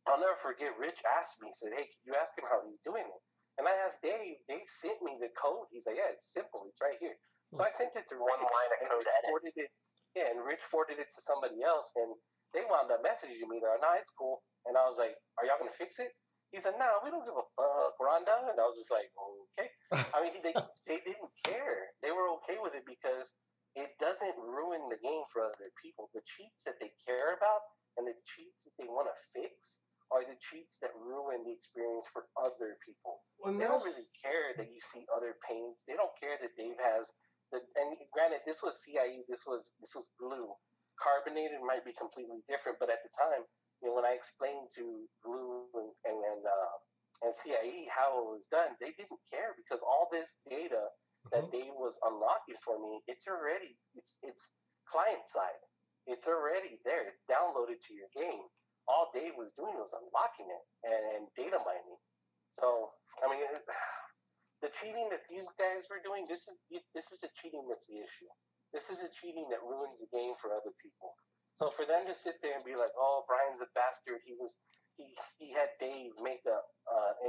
I'll never forget. Rich asked me, he said, "Hey, can you ask him how he's doing it?" And I asked Dave. Dave sent me the code. He's like, "Yeah, it's simple. It's right here." So I sent it to one Rich, line of code edit. And Rich forwarded it to somebody else, and they wound up messaging me. They're like, "Nah, it's cool." And I was like, "Are y'all gonna fix it?" He's like, "No, we don't give a fuck, Rhonda." And I was just like, "Okay." I mean, they didn't care. They were okay with it because it doesn't ruin the game for other people. The cheats that they care about and the cheats that they want to fix are the cheats that ruin the experience for other people. They don't really care that you see other paints. They don't care that Dave has and granted, this was CIE, this was glue. Carbonated might be completely different, but at the time, when I explained to glue and CIE how it was done, they didn't care, because all this data that Dave was unlocking for me, it's client side. It's already there. It's downloaded to your game. All Dave was doing was unlocking it and data mining. So, I mean, the cheating that these guys were doing, this is the cheating that's the issue. This is the cheating that ruins the game for other people. So for them to sit there and be like, "Oh, Brian's a bastard. He had Dave make an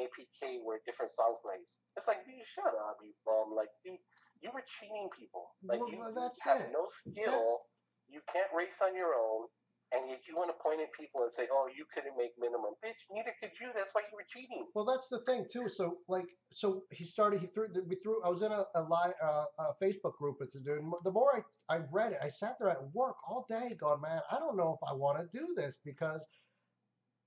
APK where a different song plays." It's like, dude, shut up, you bum. Like, dude, you were cheating people. Like, well, you that's have it. no skill. You can't race on your own. And yet you want to point at people and say, "Oh, you couldn't make minimum." Bitch, neither could you. That's why you were cheating. Well, that's the thing too. So he threw. I was in a live a Facebook group with the dude. And the more I read it, I sat there at work all day going, man, I don't know if I want to do this, because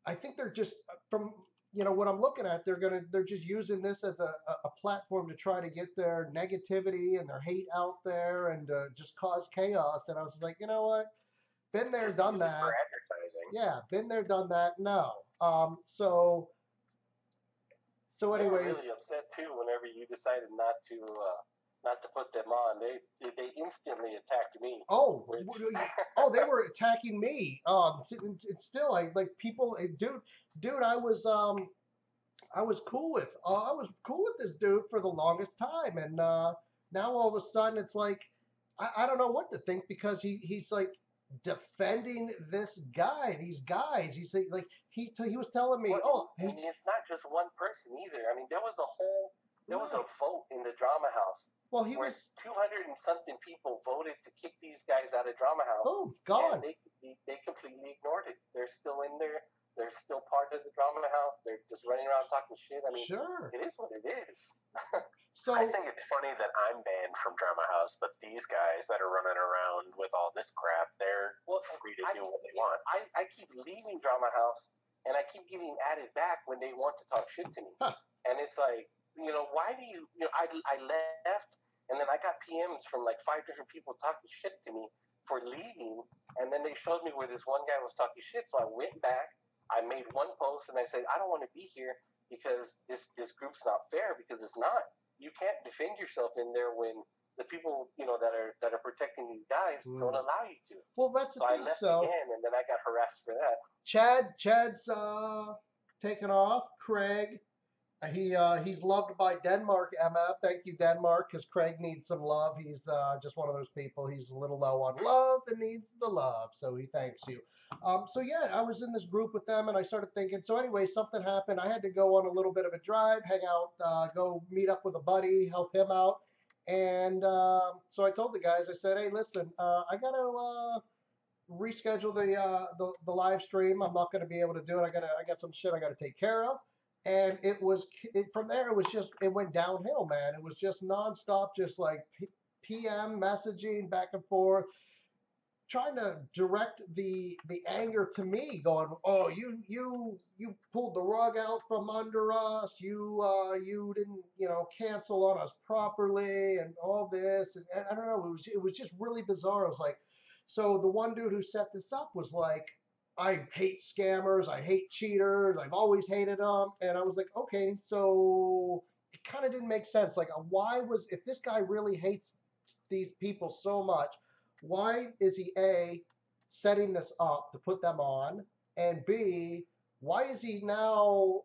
I think they're just from what I'm looking at. They're just using this as a platform to try to get their negativity and their hate out there and just cause chaos. And I was just like, you know what? Been there, Just done that. For advertising. Yeah, been there, done that. No. So anyways, they were really upset too whenever you decided not to put them on. They instantly attacked me. Oh, they were attacking me. It's still like people, dude. I was cool with this dude for the longest time, and now all of a sudden it's like I don't know what to think, because he's like defending this guy, these guys. He's like he was telling me, and it's not just one person either. I mean, there was a vote in the drama house. Well, where 200 and something people voted to kick these guys out of drama house. Oh, God. And they completely ignored it. They're still in there. They're still part of the drama house. They're just running around talking shit. I mean, sure, it is what it is. So I think it's funny that I'm banned from Drama House, but these guys that are running around with all this crap, they're free to do what they want. I keep leaving Drama House, and I keep getting added back when they want to talk shit to me. And it's like, why do you, I left, and then I got PMs from like 5 different people talking shit to me for leaving, and then they showed me where this one guy was talking shit, so I went back, I made one post, and I said, I don't want to be here because this group's not fair, because it's not. You can't defend yourself in there when the people that are protecting these guys don't allow you to. Well, that's the thing. I left again, and then I got harassed for that. Chad's taken off. Craig, he's loved by Denmark. Emma, thank you, Denmark, because Craig needs some love. He's just one of those people. He's a little low on love and needs the love, so he thanks you. So yeah, I was in this group with them, and I started thinking. So anyway, something happened. I had to go on a little bit of a drive, hang out, go meet up with a buddy, help him out, and so I told the guys. I said, "Hey, listen, I gotta reschedule the live stream. I'm not going to be able to do it. I got some shit I got to take care of. And from there. It was just it went downhill, man. It was just nonstop, just like PM messaging back and forth, trying to direct the anger to me, going, "Oh, you pulled the rug out from under us. You didn't cancel on us properly, and all this." And I don't know. It was just really bizarre. It was like, so the one dude who set this up was like, "I hate scammers. I hate cheaters. I've always hated them." And I was like, okay, so it kind of didn't make sense. Like, why was if this guy really hates these people so much? Why is he A, setting this up to put them on? And B, why is he now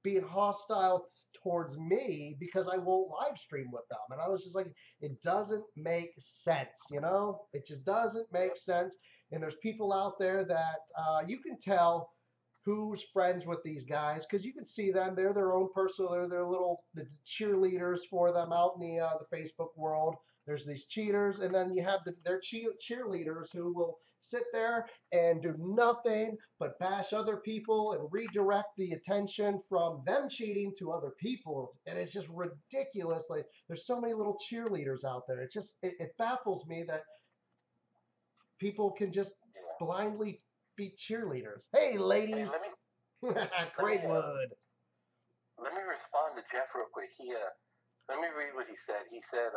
being hostile towards me because I won't live stream with them? And I was just like, it doesn't make sense, you know? It just doesn't make sense. And there's people out there that you can tell who's friends with these guys because you can see them. They're their own personal, they're their little the cheerleaders for them out in the Facebook world. There's these cheaters, and then you have their cheerleaders who will sit there and do nothing but bash other people and redirect the attention from them cheating to other people. And it's just ridiculous. Like, there's so many little cheerleaders out there. It baffles me that people can just blindly be cheerleaders. Hey, ladies. Hey, Craigwood. Let me respond to Jeff real quick. Let me read what he said. He said,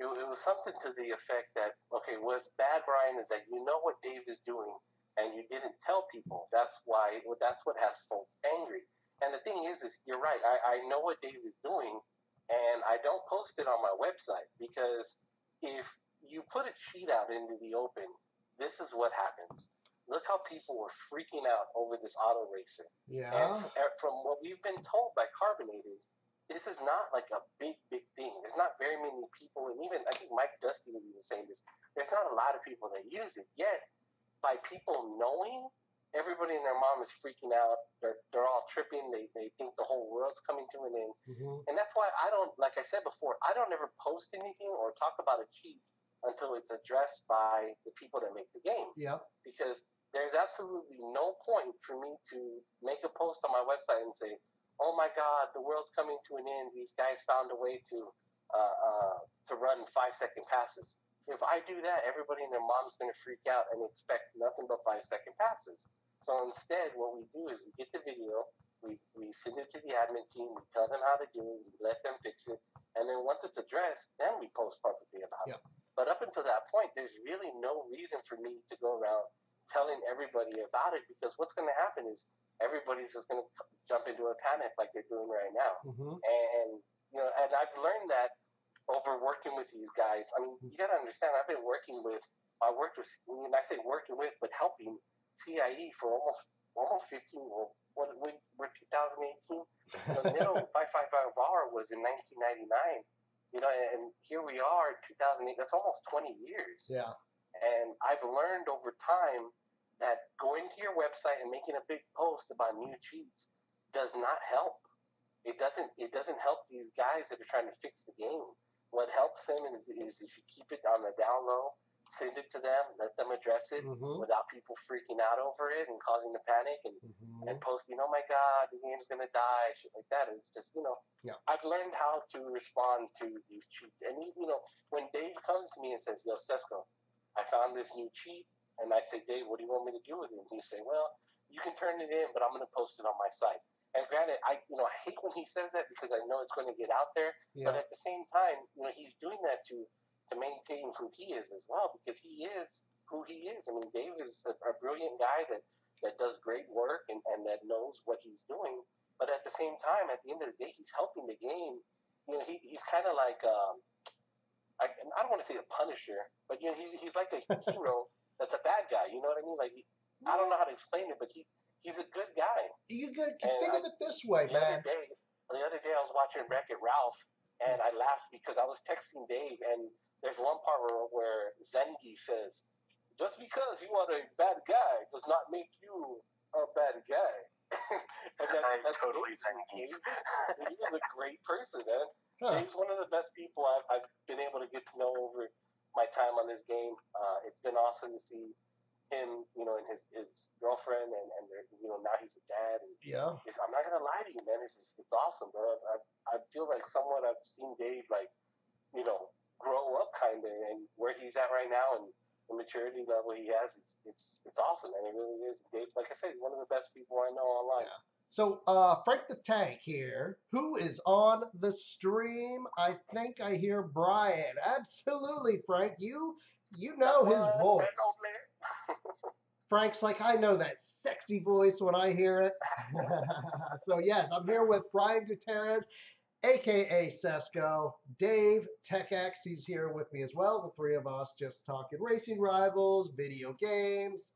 it was something to the effect that, okay, what's bad, Brian, is that you know what Dave is doing and you didn't tell people. That's what has folks angry. And the thing is you're right. I know what Dave is doing, and I don't post it on my website because if you put a cheat out into the open, this is what happens. Look how people were freaking out over this auto racer. Yeah. And from what we've been told by Carbonated, this is not like a big thing. There's not very many people, and even I think Mike Dusty was even saying this. There's not a lot of people that use it yet. By people knowing, everybody and their mom is freaking out. They're all tripping. They think the whole world's coming to an end. Mm-hmm. And that's why I don't, like I said before, I don't ever post anything or talk about a cheat until it's addressed by the people that make the game. Yep. Because there's absolutely no point for me to make a post on my website and say, "Oh my God, the world's coming to an end. These guys found a way to run 5-second passes." If I do that, everybody and their mom's going to freak out and expect nothing but 5-second passes. So instead, what we do is we get the video, we send it to the admin team, we tell them how to do it, we let them fix it, and then once it's addressed, then we post publicly about it. But up until that point, there's really no reason for me to go around telling everybody about it, because what's going to happen is everybody's just going to jump into a panic like they're doing right now. Mm-hmm. And and I've learned that over working with these guys. I mean, you got to understand, I worked with, when I say working with, but helping CIE for almost 15. Well, we're 2018. The middle 555R was in 1999. And here we are, 2008. That's almost 20 years. Yeah. And I've learned over time that going to your website and making a big post about new cheats does not help. It doesn't help these guys that are trying to fix the game. What helps them is if you keep it on the down low, send it to them, let them address it without people freaking out over it and causing the panic and posting, "Oh my God, the game's gonna die," shit like that. It's just I've learned how to respond to these cheats. And when Dave comes to me and says, "Yo, Sesko, I found this new cheat," and I say, "Dave, what do you want me to do with it?" And he say, "Well, you can turn it in, but I'm gonna post it on my site." And granted, I hate when he says that because I know it's going to get out there. Yeah. But at the same time, he's doing that to maintain who he is as well, because he is who he is. I mean, Dave is a brilliant guy that does great work and that knows what he's doing. But at the same time, at the end of the day, he's helping the game. He's kind of like I don't want to say a Punisher, but he's like a hero that's a bad guy. You know what I mean? Like I don't know how to explain it, but he's a good guy. You could think of it this way, man. The other day I was watching Wreck-It Ralph, and I laughed because I was texting Dave, and there's one part where Zengi says, "Just because you are a bad guy does not make you a bad guy." I'm totally Zengi. He's a great person, man. Huh. Dave's one of the best people I've been able to get to know over my time on this game. It's been awesome to see him, and his girlfriend, and now he's a dad. And Yeah. I'm not gonna lie to you, man. It's awesome, bro. I feel like somewhat I've seen Dave like grow up kind of, and where he's at right now, and the maturity level he has, it's awesome, and it really is. Dave, like I said, one of the best people I know online. Yeah. So, Frank the Tank here, who is on the stream? I think I hear Brian. Absolutely, Frank. You know his voice. Frank's like, I know that sexy voice when I hear it. So, yes, I'm here with Brian Gutierrez, aka Sesco, Dave TechX. He's here with me as well. The three of us just talking racing rivals, video games,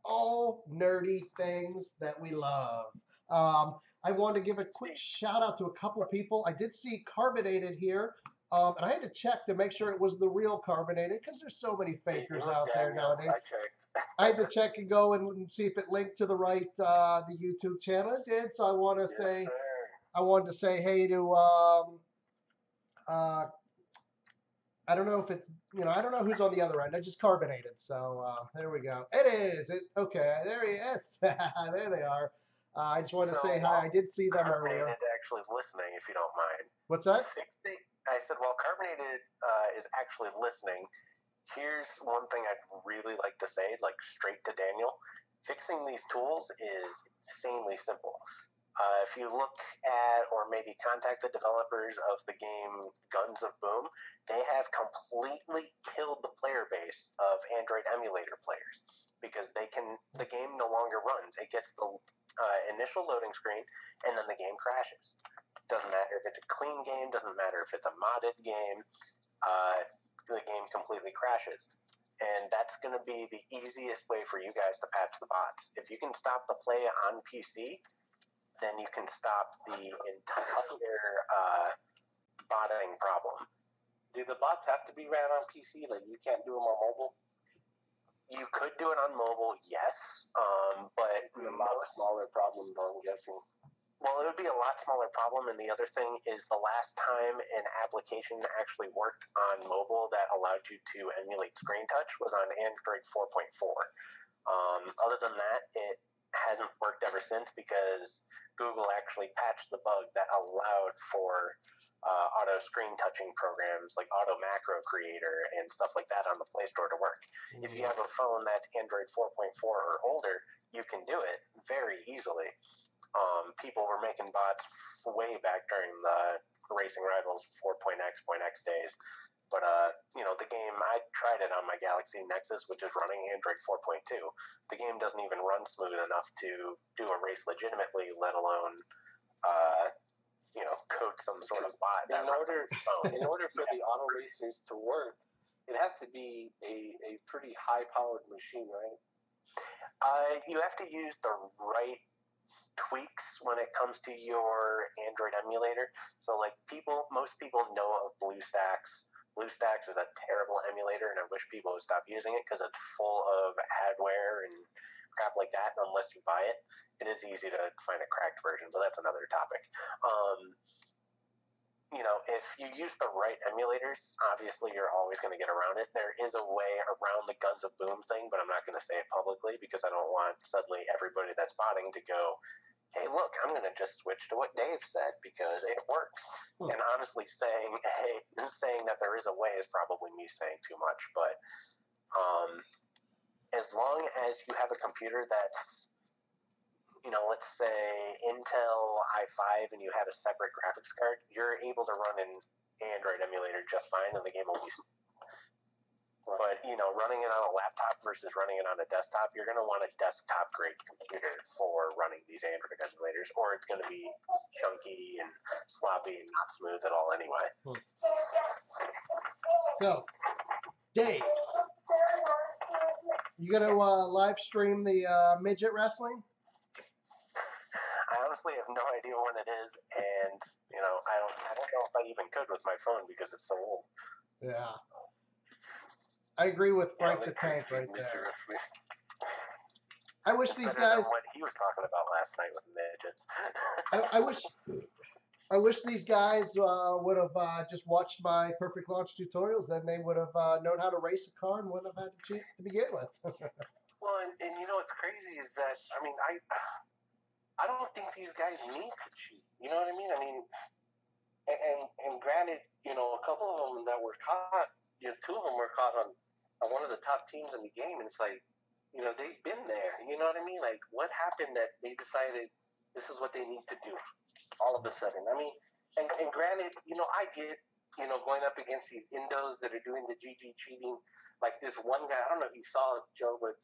all nerdy things that we love. I wanted to give a quick shout out to a couple people. I did see Carbonated here, and I had to check to make sure it was the real Carbonated because there's so many fakers out there nowadays. I checked. I had to check and go and see if it linked to the right the YouTube channel. It did, so I want to say. Sir. I wanted to say hey to I don't know if it's I don't know who's on the other end. I just Carbonated. So there we go. It is. Okay. There he is. There they are. I just wanted to say hi. I did see them earlier. Carbonated actually listening, if you don't mind. What's that? I said, while Carbonated is actually listening, here's one thing I'd really like to say, like straight to Daniel. Fixing these tools is insanely simple. If you look at or maybe contact the developers of the game Guns of Boom, they have completely killed the player base of Android emulator players because the game no longer runs. It gets the initial loading screen and then the game crashes. Doesn't matter if it's a clean game, doesn't matter if it's a modded game, the game completely crashes. And that's going to be the easiest way for you guys to patch the bots. If you can stop the play on PC, then you can stop the entire botting problem. Do the bots have to be ran on PC? Like, you can't do them on mobile? You could do it on mobile, yes, but it's a lot smaller problem, though, I'm guessing. Well, it would be a lot smaller problem, and the other thing is the last time an application actually worked on mobile that allowed you to emulate screen touch was on Android 4.4. Other than that, it hasn't worked ever since because Google actually patched the bug that allowed for auto screen touching programs like Auto Macro Creator and stuff like that on the Play Store to work. If you have a phone that's Android 4.4 or older, you can do it very easily. People were making bots way back during the Racing Rivals 4.x days. But, the game, I tried it on my Galaxy Nexus, which is running Android 4.2. The game doesn't even run smooth enough to do a race legitimately, let alone, code some sort of bot. In order for the auto racers to work, it has to be a pretty high-powered machine, right? You have to use the right tweaks when it comes to your Android emulator. So, like, most people know of BlueStacks. BlueStacks is a terrible emulator, and I wish people would stop using it because it's full of adware and crap like that. Unless you buy it, it is easy to find a cracked version, but that's another topic. If you use the right emulators, obviously you're always going to get around it. There is a way around the Guns of Boom thing, but I'm not going to say it publicly because I don't want suddenly everybody that's botting to go, hey, look, I'm going to just switch to what Dave said because it works. And honestly, saying that there is a way is probably me saying too much. But as long as you have a computer that's, let's say Intel i5 and you have a separate graphics card, you're able to run an Android emulator just fine and the game will be. But, running it on a laptop versus running it on a desktop, you're going to want a desktop-grade computer for running these Android emulators, or it's going to be chunky and sloppy and not smooth at all anyway. So, Dave, you going to live stream the midget wrestling? I honestly have no idea when it is, and, I don't know if I even could with my phone because it's so old. Yeah. I agree with Frank the Tank right there. I wish these guys. Than what he was talking about last night with midgets. I wish. I wish these guys would have just watched my perfect launch tutorials. Then they would have known how to race a car and wouldn't have had to cheat to begin with. Well, and you know what's crazy is that I mean I don't think these guys need to cheat. You know what I mean? I mean, and granted, you know, a couple of them that were caught, you know, two of them were caught on one of the top teams in the game, and it's like, you know, they've been there. You know what I mean? Like, what happened that they decided this is what they need to do all of a sudden? I mean, and granted, you know, I get, you know, going up against these Indos that are doing the GG cheating. Like this one guy, I don't know if you saw it, Joe, but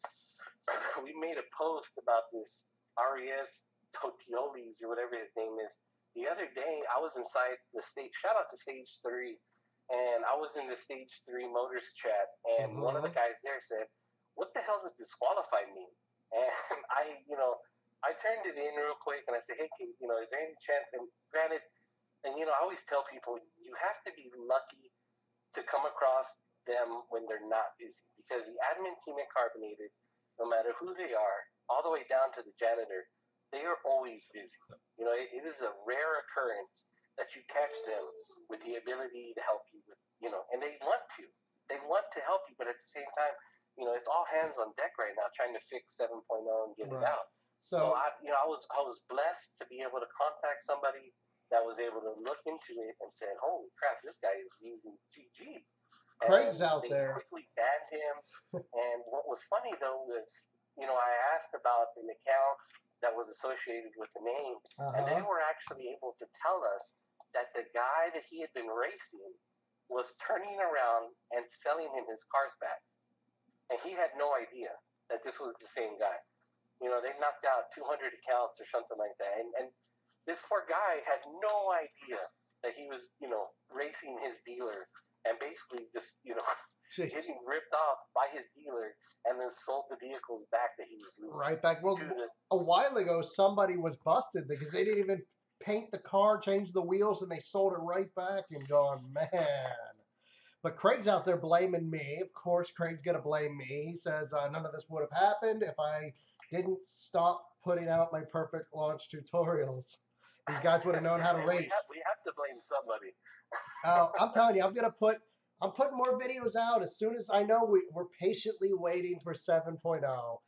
we made a post about this RES Totiolis or whatever his name is. The other day, I was inside the stage. Shout out to Stage Three, and I was in the Stage Three Motors chat, and one of the Mm-hmm. guys there said, "What the hell does disqualify mean?" And I, you know, I turned it in real quick, and I said, "Hey, you know, is there any chance?" And granted, and you know, I always tell people you have to be lucky to come across them when they're not busy because the admin team at Carbonated, no matter who they are, all the way down to the janitor, they are always busy. You know, it is a rare occurrence that you catch them with the ability to help you with, you know, and they want to. They want to help you, but at the same time, you know, it's all hands on deck right now trying to fix 7.0 and get it Right. out. So So you know, I was blessed to be able to contact somebody that was able to look into it and said, "Holy crap, this guy is using GG," Craig's and out they there. quickly banned him. And what was funny though was, you know, I asked about an account that was associated with the name, Uh and they huh. were actually able to tell us that the guy that he had been racing was turning around and selling him his cars back, and he had no idea that this was the same guy. You know, they knocked out 200 accounts or something like that, and this poor guy had no idea that he was, you know, racing his dealer and basically just, you know, Jeez. getting ripped off by his dealer and then sold the vehicles back that he was losing Right back. to Well, the. a while ago, somebody was busted because they didn't even paint the car, change the wheels, and they sold it right back and going, man. But Craig's out there blaming me. Of course, Craig's going to blame me. He says none of this would have happened if I didn't stop putting out my perfect launch tutorials. These guys would have known how to Hey, race. we have to blame somebody. I'm telling you, I'm putting more videos out as soon as I know we're patiently waiting for 7.0.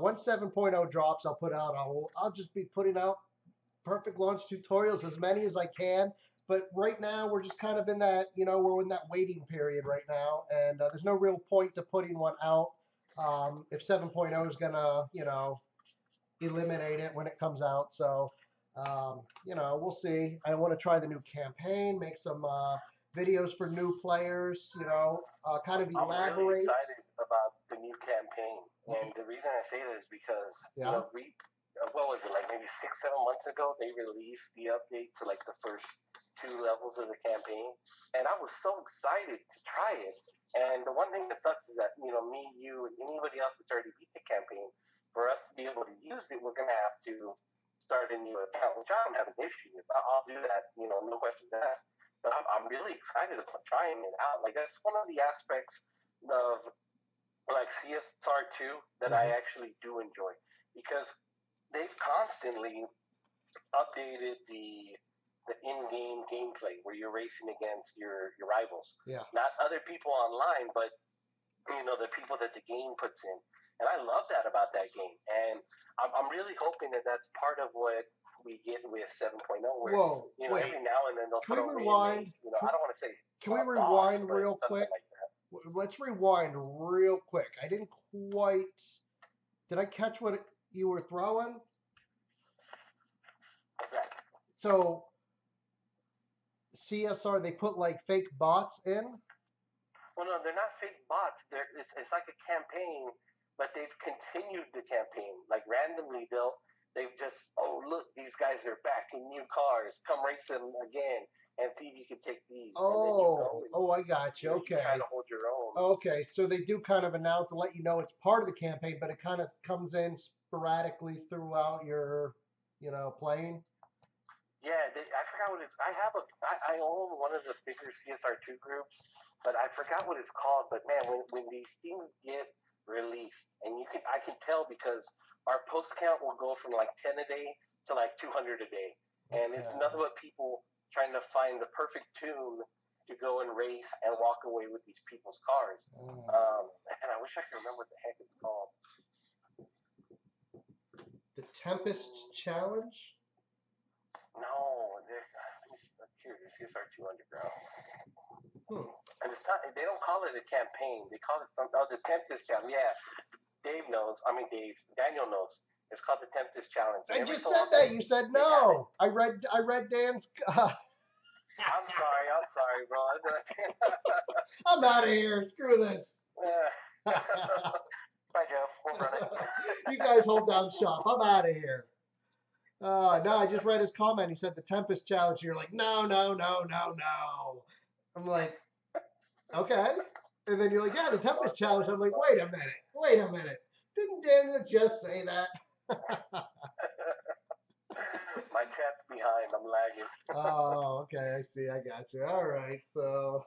Once 7.0 drops, I'll put out. I'll just be putting out perfect launch tutorials, as many as I can. But right now, we're just kind of in that, we're in that waiting period right now, and there's no real point to putting one out if 7.0 is gonna, eliminate it when it comes out. So, we'll see. I want to try the new campaign, make some videos for new players, kind of I'm really elaborate. excited about the new campaign, and the reason I say that is because you Yeah. know what was it, like maybe 6 7 months ago they released the update to like the first two levels of the campaign, and I was so excited to try it. And the one thing that sucks is that, you know, me, you, and anybody else that's already beat the campaign, for us to be able to use it, we're gonna have to start a new account, which I don't have an issue with. I'll do that, you know, no questions asked. But I'm really excited about trying it out. Like that's one of the aspects of like CSR2 that I Hmm. actually do enjoy because they've constantly updated the in-game gameplay where you're racing against your rivals, Yeah. not other people online, but you know the people that the game puts in. And I love that about that game. And I'm really hoping that that's part of what we get with 7.0, where Whoa, you know wait. every now and then they'll Can put we a remake. rewind? You know, I don't want to say Can we a boss, rewind but real something quick? like that. Let's rewind real quick. I didn't quite. Did I catch what you were throwing? What's that? So CSR, they put like fake bots in. Well, no, they're not fake bots. It's like a campaign, but they've continued the campaign. Like randomly, they've just, oh look, these guys are back in new cars. Come race them again and see if you can take these. And then you go and I got you. you try Okay. to hold your own. Okay. So they do kind of announce and let you know it's part of the campaign, but it kind of comes in sporadically throughout your, playing. Yeah, I forgot what it's. I own one of the bigger CSR2 groups, but I forgot what it's called. But man, when these things get released, and I can tell because our post count will go from like 10 a day to like 200 a day. and it's Okay. nothing but people trying to find the perfect tune to go and race and walk away with these people's cars. And I wish I could remember what the heck it's called. The Tempest Challenge? No, here it is. CSR2 Underground. And it's not. They don't call it a campaign. They call it the Tempest Challenge. Yeah, Daniel knows. It's called the Tempest Challenge. I just said that. You said no. I read Dan's. I'm sorry, bro. I'm out of here. Screw this. Bye, Joe. We'll run it. You guys hold down shop. I'm out of here. No, I just read his comment. He said the Tempest Challenge. You're like, no. I'm like, okay. And then you're like, yeah, the Tempest Challenge. I'm like, wait a minute. Didn't Daniel just say that? My cat's behind. I'm lagging. Oh, okay. I see. I got you. All right. So.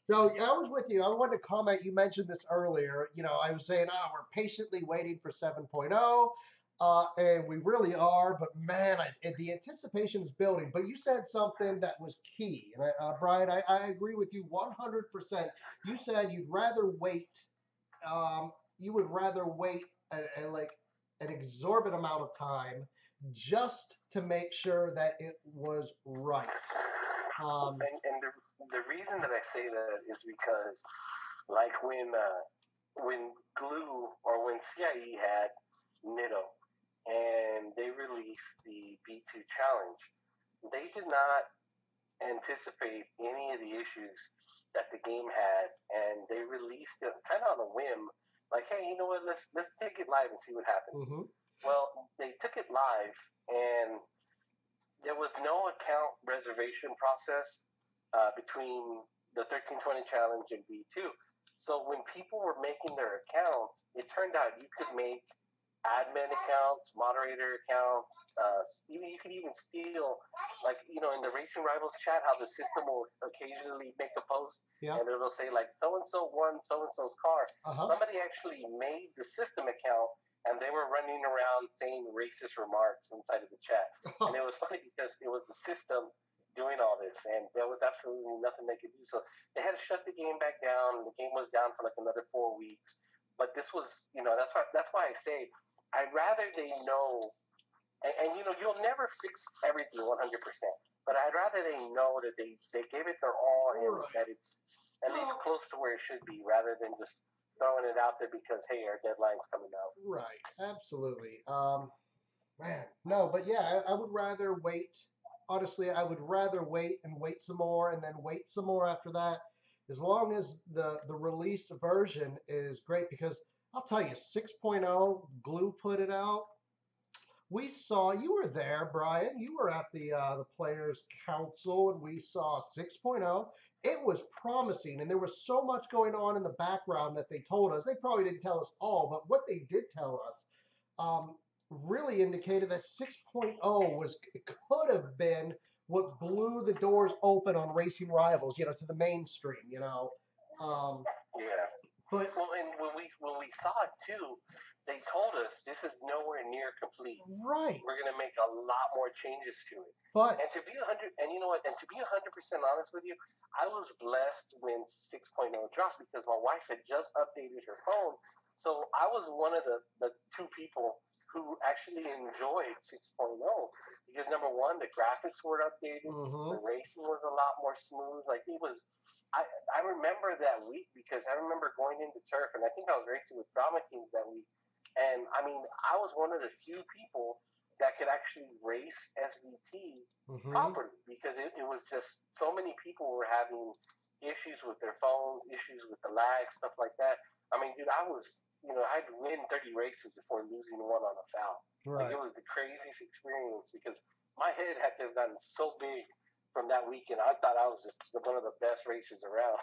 So I was with you. I wanted to comment. You mentioned this earlier. I was saying, we're patiently waiting for 7.0, and we really are. But man, the anticipation is building. But you said something that was key, and Brian, I agree with you 100%. You said you'd rather wait. You would rather wait like an exorbitant amount of time just to make sure that it was right. And the reason that I say that is because, like when Glue or when CIE had Nitto and they released the B2 challenge, they did not anticipate any of the issues that the game had, and they released it kind of on a whim, like, hey, you know what? Let's take it live and see what happens. Mm-hmm. Well, they took it live, and there was no account reservation process between the 1320 challenge and B2. So when people were making their accounts, it turned out you could make admin accounts, moderator accounts. You could even steal, like, in the Racing Rivals chat, how the system will occasionally make a post, Yeah. and it'll say like so and so won so and so's car. Uh-huh. Somebody actually made the system account, and they were running around saying racist remarks inside of the chat. And it was funny because it was the system doing all this, and there was absolutely nothing they could do. So they had to shut the game back down, and the game was down for like another 4 weeks. But this was, that's why I say I'd rather they know, and you'll never fix everything 100%, but I'd rather they know that they gave it their all and that it's at least close to where it should be, rather than just throwing it out there because, hey, our deadline's coming out. Right, absolutely. Man, no, but yeah, I would rather wait. Honestly, I would rather wait and wait some more and then wait some more after that, as long as the released version is great. Because I'll tell you, 6.0, Glue put it out. We saw, you were there, Brian. You were at the Players Council, and we saw 6.0. It was promising, and there was so much going on in the background that they told us. They probably didn't tell us all, but what they did tell us really indicated that 6.0 could have been what blew the doors open on Racing Rivals, to the mainstream, Yeah. But well, and when we saw it too, they told us this is nowhere near complete. Right. We're gonna make a lot more changes to it. But and to be 100, and you know what? And to be 100% honest with you, I was blessed when 6.0 dropped because my wife had just updated her phone, so I was one of the 2 people who actually enjoyed 6.0 because number one, the graphics were updated, the racing was a lot more smooth. Like it was. I remember that week because I remember going into turf, and I think I was racing with Drama Kings that week. And I mean, I was one of the few people that could actually race SVT properly because it was just so many people were having issues with their phones, issues with the lag, stuff like that. I mean, dude, I'd win 30 races before losing one on a foul. right. Like it was the craziest experience because my head had to have gotten so big from that weekend. I thought I was just one of the best racers around.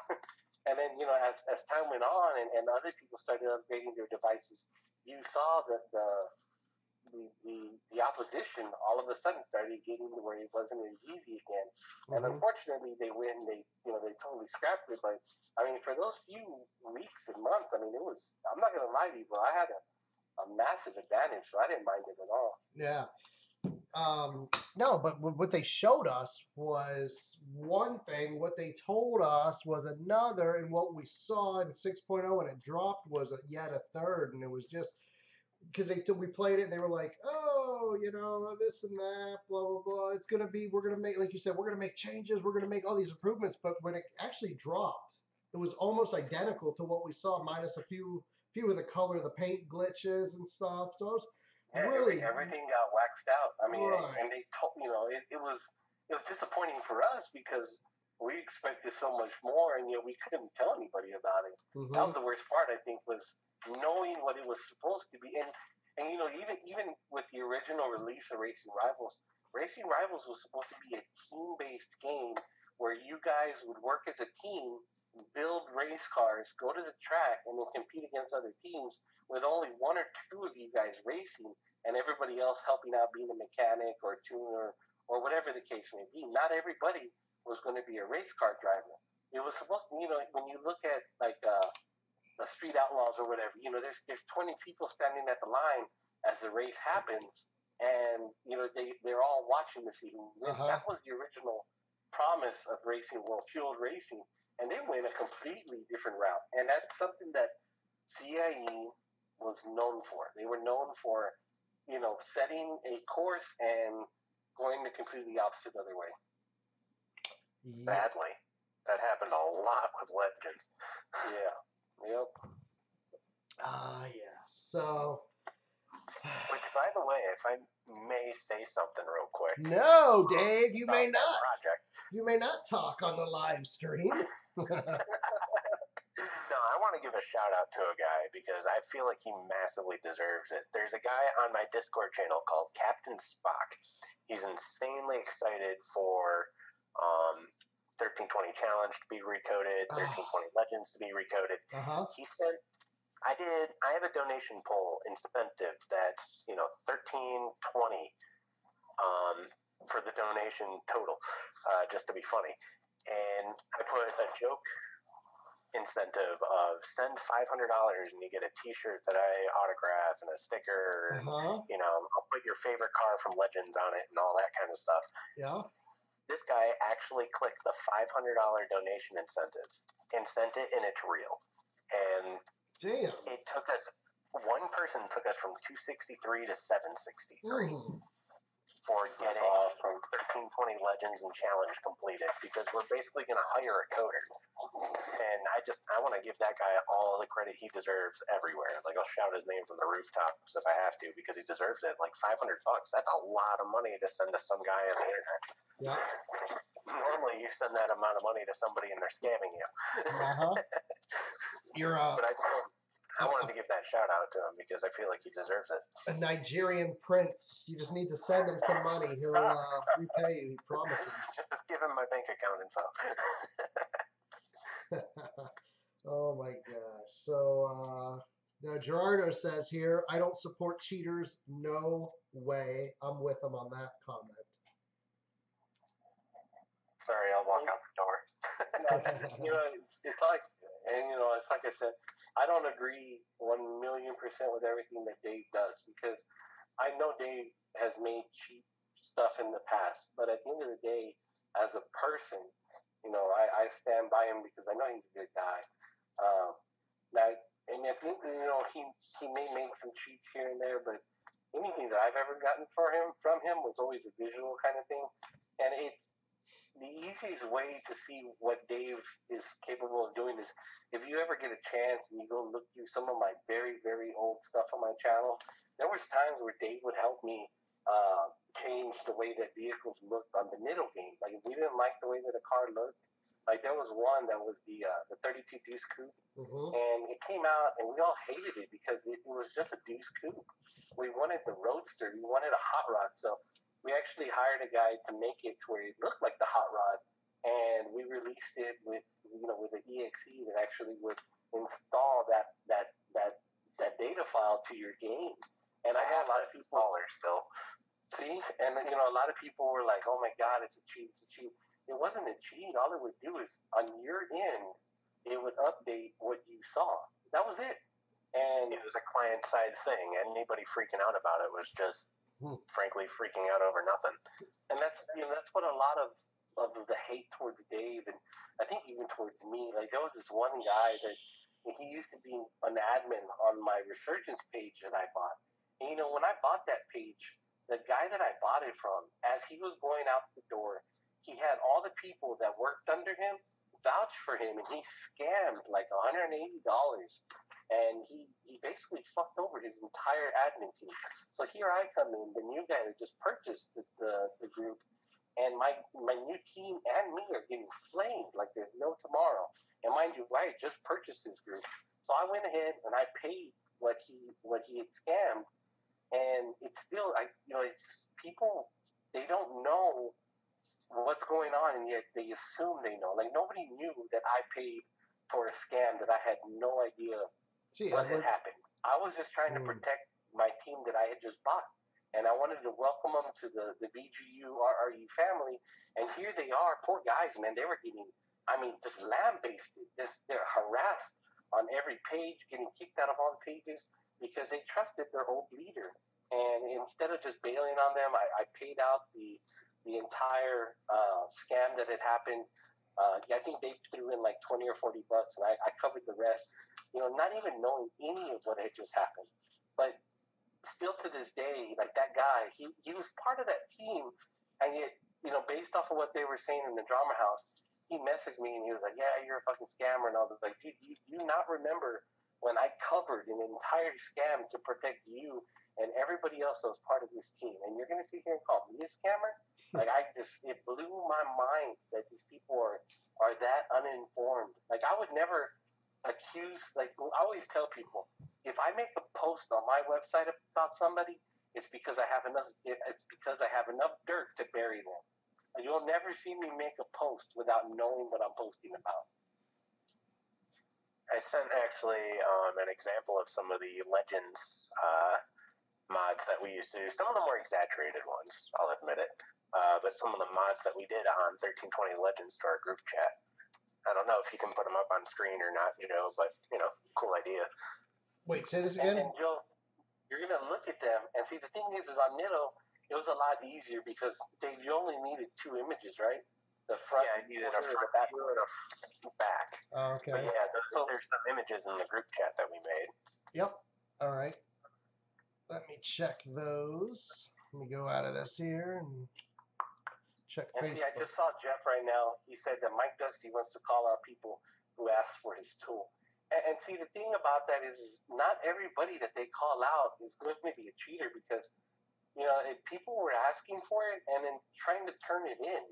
And then, as time went on and other people started upgrading their devices, you saw that the opposition all of a sudden started getting to where it wasn't as easy again. And unfortunately, they totally scrapped it. But I mean, for those few weeks and months, I mean, it was. I'm not gonna lie to you, bro. I had a massive advantage. So I didn't mind it at all. Yeah. No, but what they showed us was one thing. What they told us was another, and what we saw in 6.0 when it dropped was yet a third. And it was just because we played it and they were like, oh, this and that, blah blah blah. It's gonna be, we're gonna make, like you said, we're gonna make changes, we're gonna make all these improvements. But when it actually dropped, it was almost identical to what we saw, minus a few of the color, the paint glitches and stuff. So it was Yeah, really everything got waxed out. I mean, right. and they told it was disappointing for us because we expected so much more, and yet we couldn't tell anybody about it. That was the worst part, I think, was knowing what it was supposed to be. And even with the original release of Racing Rivals was supposed to be a team-based game where you guys would work as a team, build race cars, go to the track, and then compete against other teams with only one or two of you guys racing and everybody else helping out being a mechanic or a tuner or whatever the case may be. Not everybody was going to be a race car driver. It was supposed to, when you look at like the Street Outlaws or whatever, there's 20 people standing at the line as the race happens, and they're all watching to see who wins. That was the original promise of Racing World, Fueled Racing, and they went a completely different route, and that's something that CIE was known for. They were known for, setting a course and going the completely opposite other way. Sadly, that happened a lot with Legends. Yeah. Yep. Yeah. So. Which, by the way, if I may say something real quick. No, Dave, you may not. Project. You may not talk on the live stream. No, I want to give a shout out to a guy because I feel like he massively deserves it. There's a guy on my Discord channel called Captain Spock. He's insanely excited for 1320 Challenge to be recoded, 1320 Legends to be recoded. He sent. I have a donation poll incentive that's 1320 for the donation total, just to be funny, and I put a joke incentive of send $500 and you get a T-shirt that I autograph and a sticker. And, I'll put your favorite car from Legends on it and all that kind of stuff. Yeah. This guy actually clicked the $500 donation incentive and sent it, and it's real. And damn, it took us. One person took us from 263 to 763. For getting 1320 Legends and Challenge completed, because we're basically going to hire a coder, and I want to give that guy all the credit he deserves everywhere. Like, I'll shout his name from the rooftops if I have to, because he deserves it. Like $500, that's a lot of money to send to some guy on the internet. Yeah. Normally, you send that amount of money to somebody and they're scamming you. But I wanted to give that shout out to him because I feel like he deserves it. A Nigerian prince. You just need to send him some money. He'll repay you. He promises. Just give him my bank account info. Oh my gosh. So now Gerardo says here, I don't support cheaters. No way. I'm with him on that comment. Sorry, I'll walk out the door. It's like, and it's like I said, I don't agree 1,000,000% with everything that Dave does, because I know Dave has made cheap stuff in the past, but at the end of the day, as a person, I stand by him because I know he's a good guy. And I think he may make some cheats here and there, but anything that I've ever gotten from him was always a visual kind of thing, and it's the easiest way to see what Dave is capable of doing is if you ever get a chance and you go look through some of my very, very old stuff on my channel. There was times where Dave would help me change the way that vehicles looked on the middle game. Like if we didn't like the way that a car looked, like there was one that was the 32 Deuce Coupe, and it came out and we all hated it because it was just a Deuce Coupe. We wanted the Roadster, we wanted a hot rod, so we actually hired a guy to make it to where it looked like the hot rod, and we released it with an EXE that actually would install that data file to your game. And I had a lot of people still. See, and a lot of people were like, "Oh my God, it's a cheat! It's a cheat!" It wasn't a cheat. All it would do is on your end, it would update what you saw. That was it. And it was a client-side thing. Anybody freaking out about it was just, frankly, freaking out over nothing. And that's that's what a lot of the hate towards Dave, and I think even towards me. Like there was this one guy that he used to be an admin on my Resurgence page that I bought. And when I bought that page, the guy that I bought it from, as he was going out the door, he had all the people that worked under him vouch for him, and he scammed like $180. And he basically fucked over his entire admin team. So here I come in, the new guy that just purchased the group, and my new team and me are getting flamed like there's no tomorrow. And mind you, I just purchased this group, so I went ahead and I paid what he had scammed, and it's still it's people, they don't know what's going on, and yet they assume they know. Like nobody knew that I paid for a scam that I had no idea what had happened. I was just trying to protect my team that I had just bought, and I wanted to welcome them to the BGU RRU family. And here they are, poor guys, man. They were getting, just lambasted. They're harassed on every page, getting kicked out of all the pages because they trusted their old leader. And instead of just bailing on them, I paid out the entire scam that had happened. I think they threw in like $20 or $40, and I covered the rest. Not even knowing any of what had just happened. But still to this day, like that guy, he was part of that team, and yet, based off of what they were saying in the drama house, he messaged me and he was like, "Yeah, you're a fucking scammer," and I was like, "Dude, you not remember when I covered an entire scam to protect you and everybody else that was part of this team, and you're gonna sit here and call me a scammer?" Like it blew my mind that these people are that uninformed. Like I would never accuse, like I always tell people, if I make a post on my website about somebody, it's because I have enough dirt to bury them. You'll never see me make a post without knowing what I'm posting about. I sent actually an example of some of the Legends mods that we used to do. Some of them were exaggerated ones, I'll admit it. But some of the mods that we did on 1320 Legends to our group chat. I don't know if you can put them up on screen or not, but cool idea. Wait, say this again. And Joe, you're gonna look at them and see. The thing is on Nitto, it was a lot easier because you only needed 2 images, right? The front. Yeah, I needed a front view and a back. Oh, okay. But yeah, there's some images in the group chat that we made. Yep. All right. Let me check those. Let me go out of this here and check and Facebook. See, I just saw Jeff right now. He said that Mike Dusty wants to call out people who ask for his tool. And see, the thing about that is not everybody that they call out is going to be a cheater because, if people were asking for it and then trying to turn it in.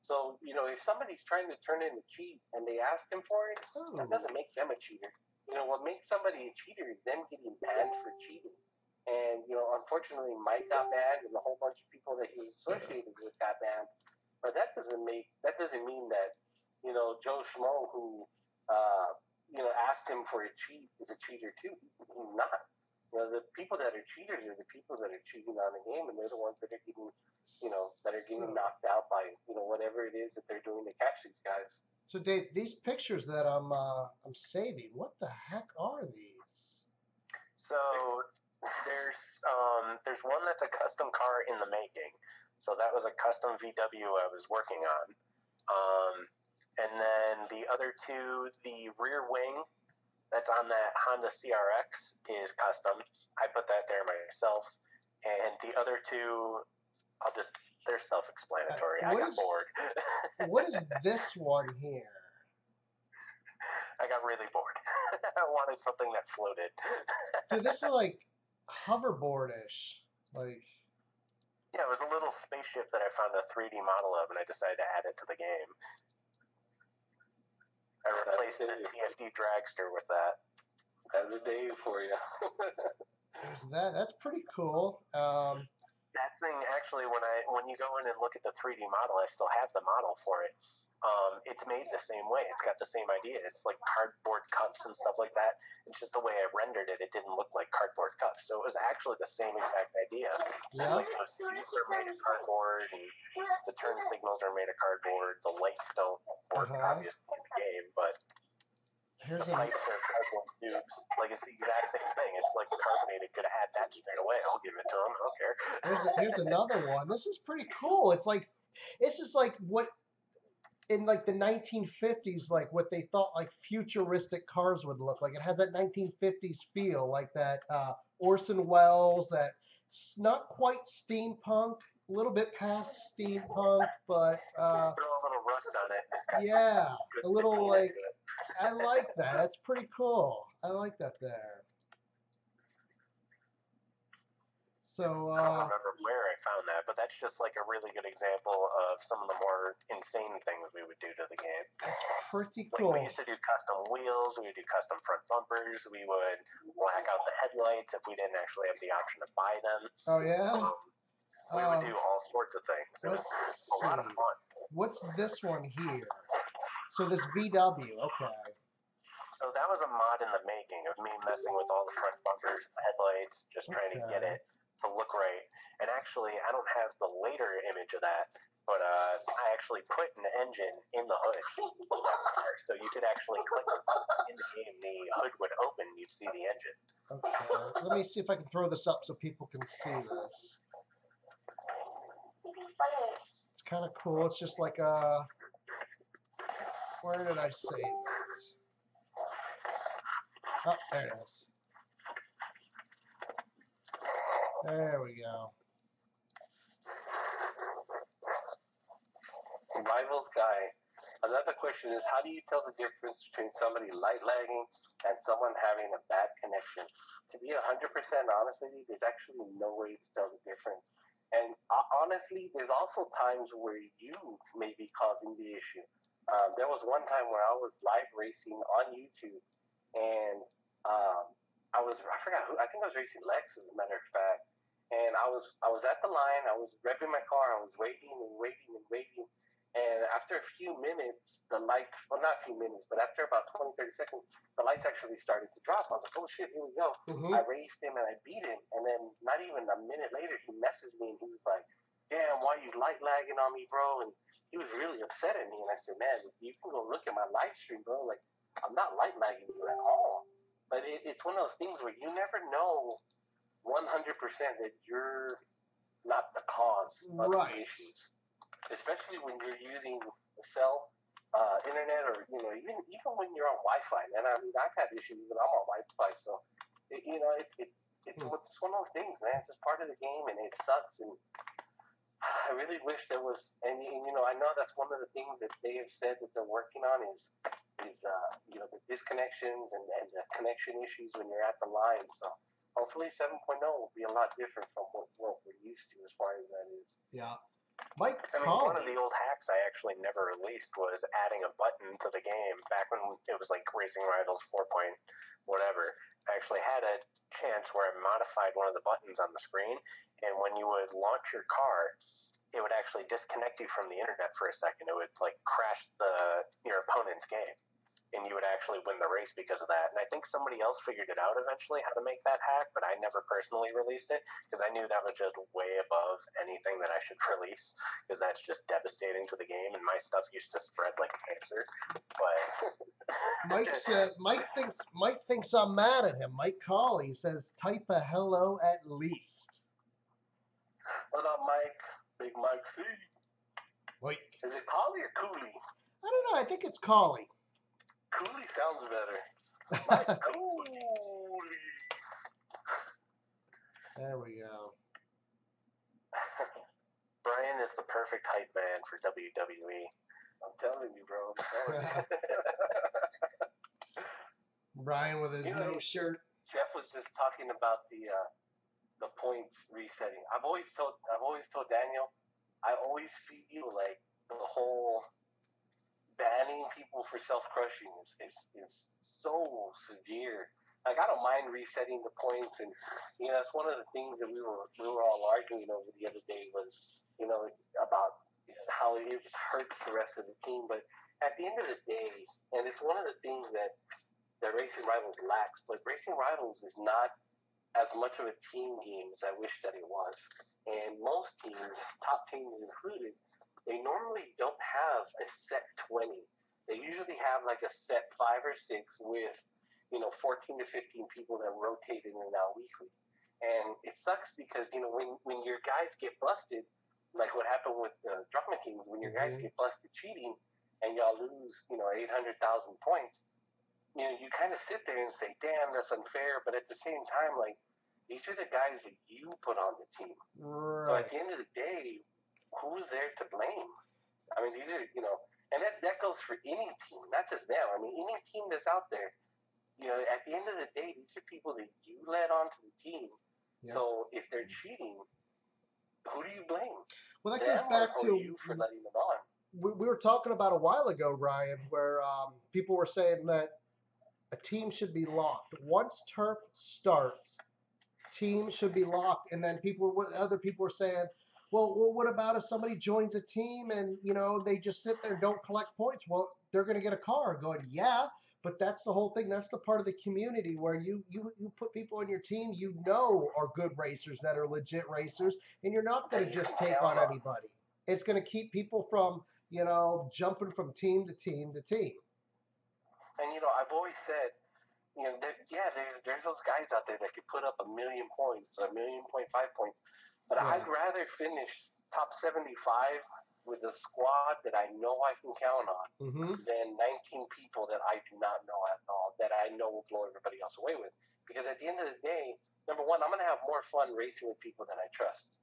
So, if somebody's trying to turn in a cheat and they ask them for it, that doesn't make them a cheater. What makes somebody a cheater is them getting banned for cheating. And, unfortunately, Mike got banned and a whole bunch of people that he was associated with got banned. But that doesn't mean that, Joe Schmo who, asked him for a cheat is a cheater too. He's not. The people that are cheaters are the people that are cheating on the game, and they're the ones that are getting, knocked out by, whatever it is that they're doing to catch these guys. So Dave, these pictures that I'm saving, what the heck are these? So there's one that's a custom car in the making. So that was a custom VW I was working on. And then the other 2, the rear wing that's on that Honda CRX is custom. I put that there myself. And the other 2, they're self-explanatory. I got bored. What is this one here? I got really bored. I wanted something that floated. Dude, this is like hoverboard-ish. Like... Yeah, it was a little spaceship that I found a 3D model of, and I decided to add it to the game. I replaced the TFD dragster with that. That's a day for you. There's that. That's pretty cool. That thing, actually, when you go in and look at the 3D model, I still have the model for it. It's made the same way. It's got the same idea. It's like cardboard cups and stuff like that. It's just the way I rendered it. It didn't look like cardboard cups. So it was actually the same exact idea. Yeah. Like the seats are made of cardboard, and the turn signals are made of cardboard. The lights don't work, obviously, in the game, but Here's the pipes are cardboard tubes. Like, it's the exact same thing. It's like Carbonated could have had that straight away. I'll give it to them. I don't care. Here's another one. This is pretty cool. It's just like what in like the 1950s, like what they thought like futuristic cars would look like. It has that 1950s feel, like that Orson Welles, that not quite steampunk, a little bit past steampunk, but Throw a little rust on it. It's got yeah, good a little patina like to it. I like that. That's pretty cool. I like that there. So I don't remember where I found that, but that's just like a really good example of some of the more insane things we would do to the game. that's pretty Like, cool. we used to do custom wheels, we would do custom front bumpers, we would black out the headlights if we didn't actually have the option to buy them. Oh yeah. We would do all sorts of things. It was Let's a lot of see. fun. What's this one here? So this VW, okay. So that was a mod in the making of me messing with all the front bumpers, the headlights, just trying to get Okay. it to look right. And actually, I don't have the later image of that, but I actually put an engine in the hood of that car. So you could actually click in the game, the hood would open, you'd see the engine. Okay. Let me see if I can throw this up so people can see this. It's kind of cool. It's just like a. Where did I save it? Oh, there it is. There we go. Rivals guy. Another question is, how do you tell the difference between somebody light lagging and someone having a bad connection? To be 100% honest with you, there's actually no way to tell the difference. And honestly, there's also times where you may be causing the issue. There was one time where I was live racing on YouTube, and I forgot who, I think I was racing Lex, as a matter of fact. And I was at the line, I was revving my car, I was waiting and waiting and waiting. And after a few minutes, the lights, well, not a few minutes, but after about 20, 30 seconds, the lights actually started to drop. I was like, oh shit, here we go. I raced him and I beat him. And then not even a minute later, he messaged me and he was like, damn, why are you light lagging on me, bro? And he was really upset at me. And I said, man, you can go look at my live stream, bro. Like, I'm not light lagging you at all. But it's one of those things where you never know 100% that you're not the cause of the issues. Especially when you're using the cell internet, or even when you're on Wi-Fi. And I mean, I've had issues when I'm on Wi-Fi, so it's one of those things, man. It's just part of the game, and it sucks. And I really wish there was, and I know that's one of the things that they have said that they're working on is the disconnections and the connection issues when you're at the line. So hopefully 7.0 will be a lot different from what we're used to as far as that is. Yeah. Mike, I mean, one of the old hacks I actually never released was adding a button to the game back when it was like Racing Rivals 4. Whatever. I actually had a chance where I modified one of the buttons on the screen, and when you would launch your car, it would actually disconnect you from the internet for a second. It would like crash your opponent's game, and you would actually win the race because of that. And I think somebody else figured it out eventually how to make that hack, but I never personally released it because I knew that was just way above anything that I should release, because that's just devastating to the game, and my stuff used to spread like cancer. But Mike thinks I'm mad at him. Mike Cawley says, type a hello at least. What up, Mike? Big Mike C. Mike. Is it Collie or Cooley? I don't know. I think it's Cawley. Cooley sounds better. Mike Cooley. There we go. Brian is the perfect hype man for WWE. I'm telling you, bro. I'm telling you. Brian with his no shirt. Jeff was just talking about the points resetting. I've always told Daniel, I always feel like the whole banning people for self-crushing is so severe. Like, I don't mind resetting the points, and that's one of the things that we were all arguing over the other day was about how it hurts the rest of the team. But at the end of the day, and it's one of the things that Racing Rivals lacks, but Racing Rivals is not as much of a team game as I wish that it was. And most teams, top teams included, they normally don't have a set 20. They usually have like a set 5 or 6 with 14 to 15 people that rotate in and out weekly. And it sucks because, when your guys get busted, like what happened with the Drama Kings, when your guys get busted cheating and y'all lose, 800,000 points, you kind of sit there and say, damn, that's unfair. But at the same time, like, these are the guys that you put on the team. Right. So at the end of the day, who's there to blame? I mean, these are, and that goes for any team, not just them. I mean, any team that's out there, at the end of the day, these are people that you led onto the team. Yeah. So if they're cheating, who do you blame? Well, that goes back to you for letting them on. We were talking about a while ago, Ryan, where people were saying that a team should be locked. Once turf starts, teams should be locked. And then other people were saying, well, what about if somebody joins a team and, they just sit there and don't collect points? Well, they're going to get a car. Going, yeah, but that's the whole thing. That's the part of the community where you put people on your team are good racers, that are legit racers, and you're not going to just take on anybody. It's going to keep people from, jumping from team to team to team. And, I've always said, there's those guys out there that could put up 1 million points, 1.5 points. But yeah. I'd rather finish top 75 with a squad that I know I can count on than 19 people that I do not know at all, that I know will blow everybody else away with. Because at the end of the day, number one, I'm going to have more fun racing with people that I trust.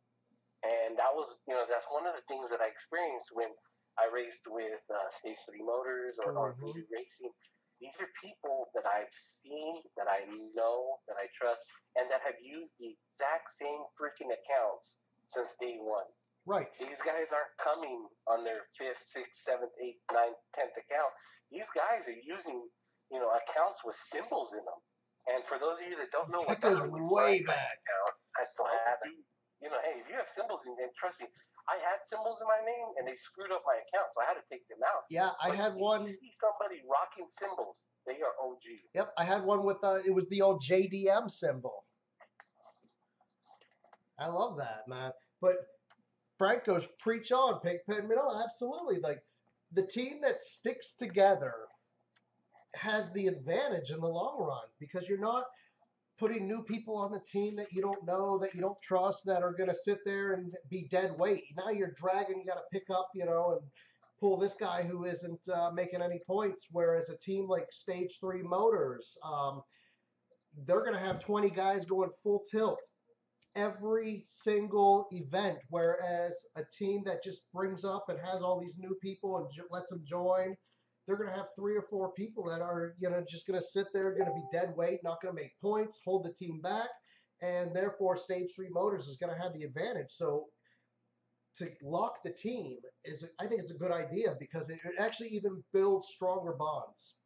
And that was, that's one of the things that I experienced when I raced with Stage 3 Motors or Voodoo Racing. These are people that I've seen, that I know, that I trust, and that have used the exact same freaking accounts since day one. Right. These guys aren't coming on their 5th, 6th, 7th, 8th, 9th, 10th account. These guys are using, accounts with symbols in them. And for those of you that don't know that goes way back. I still have it. Hey, if you have symbols, and trust me, I had symbols in my name, and they screwed up my account, so I had to take them out. Yeah, I had one. If you see somebody rocking symbols, they are OG. Yep, I had one with it was the old JDM symbol. I love that, man. But Frank goes, preach on, Pigpen. Absolutely. Like, the team that sticks together has the advantage in the long run because you're not putting new people on the team that you don't know, that you don't trust, that are going to sit there and be dead weight. Now you're dragging, you got to pick up, and pull this guy who isn't making any points. Whereas a team like Stage 3 Motors, they're going to have 20 guys going full tilt every single event. Whereas a team that just brings up and has all these new people and lets them join, they're going to have 3 or 4 people that are, just going to sit there, going to be dead weight, not going to make points, hold the team back, and therefore Stage 3 Motors is going to have the advantage. So to lock the team I think it's a good idea because it actually even builds stronger bonds.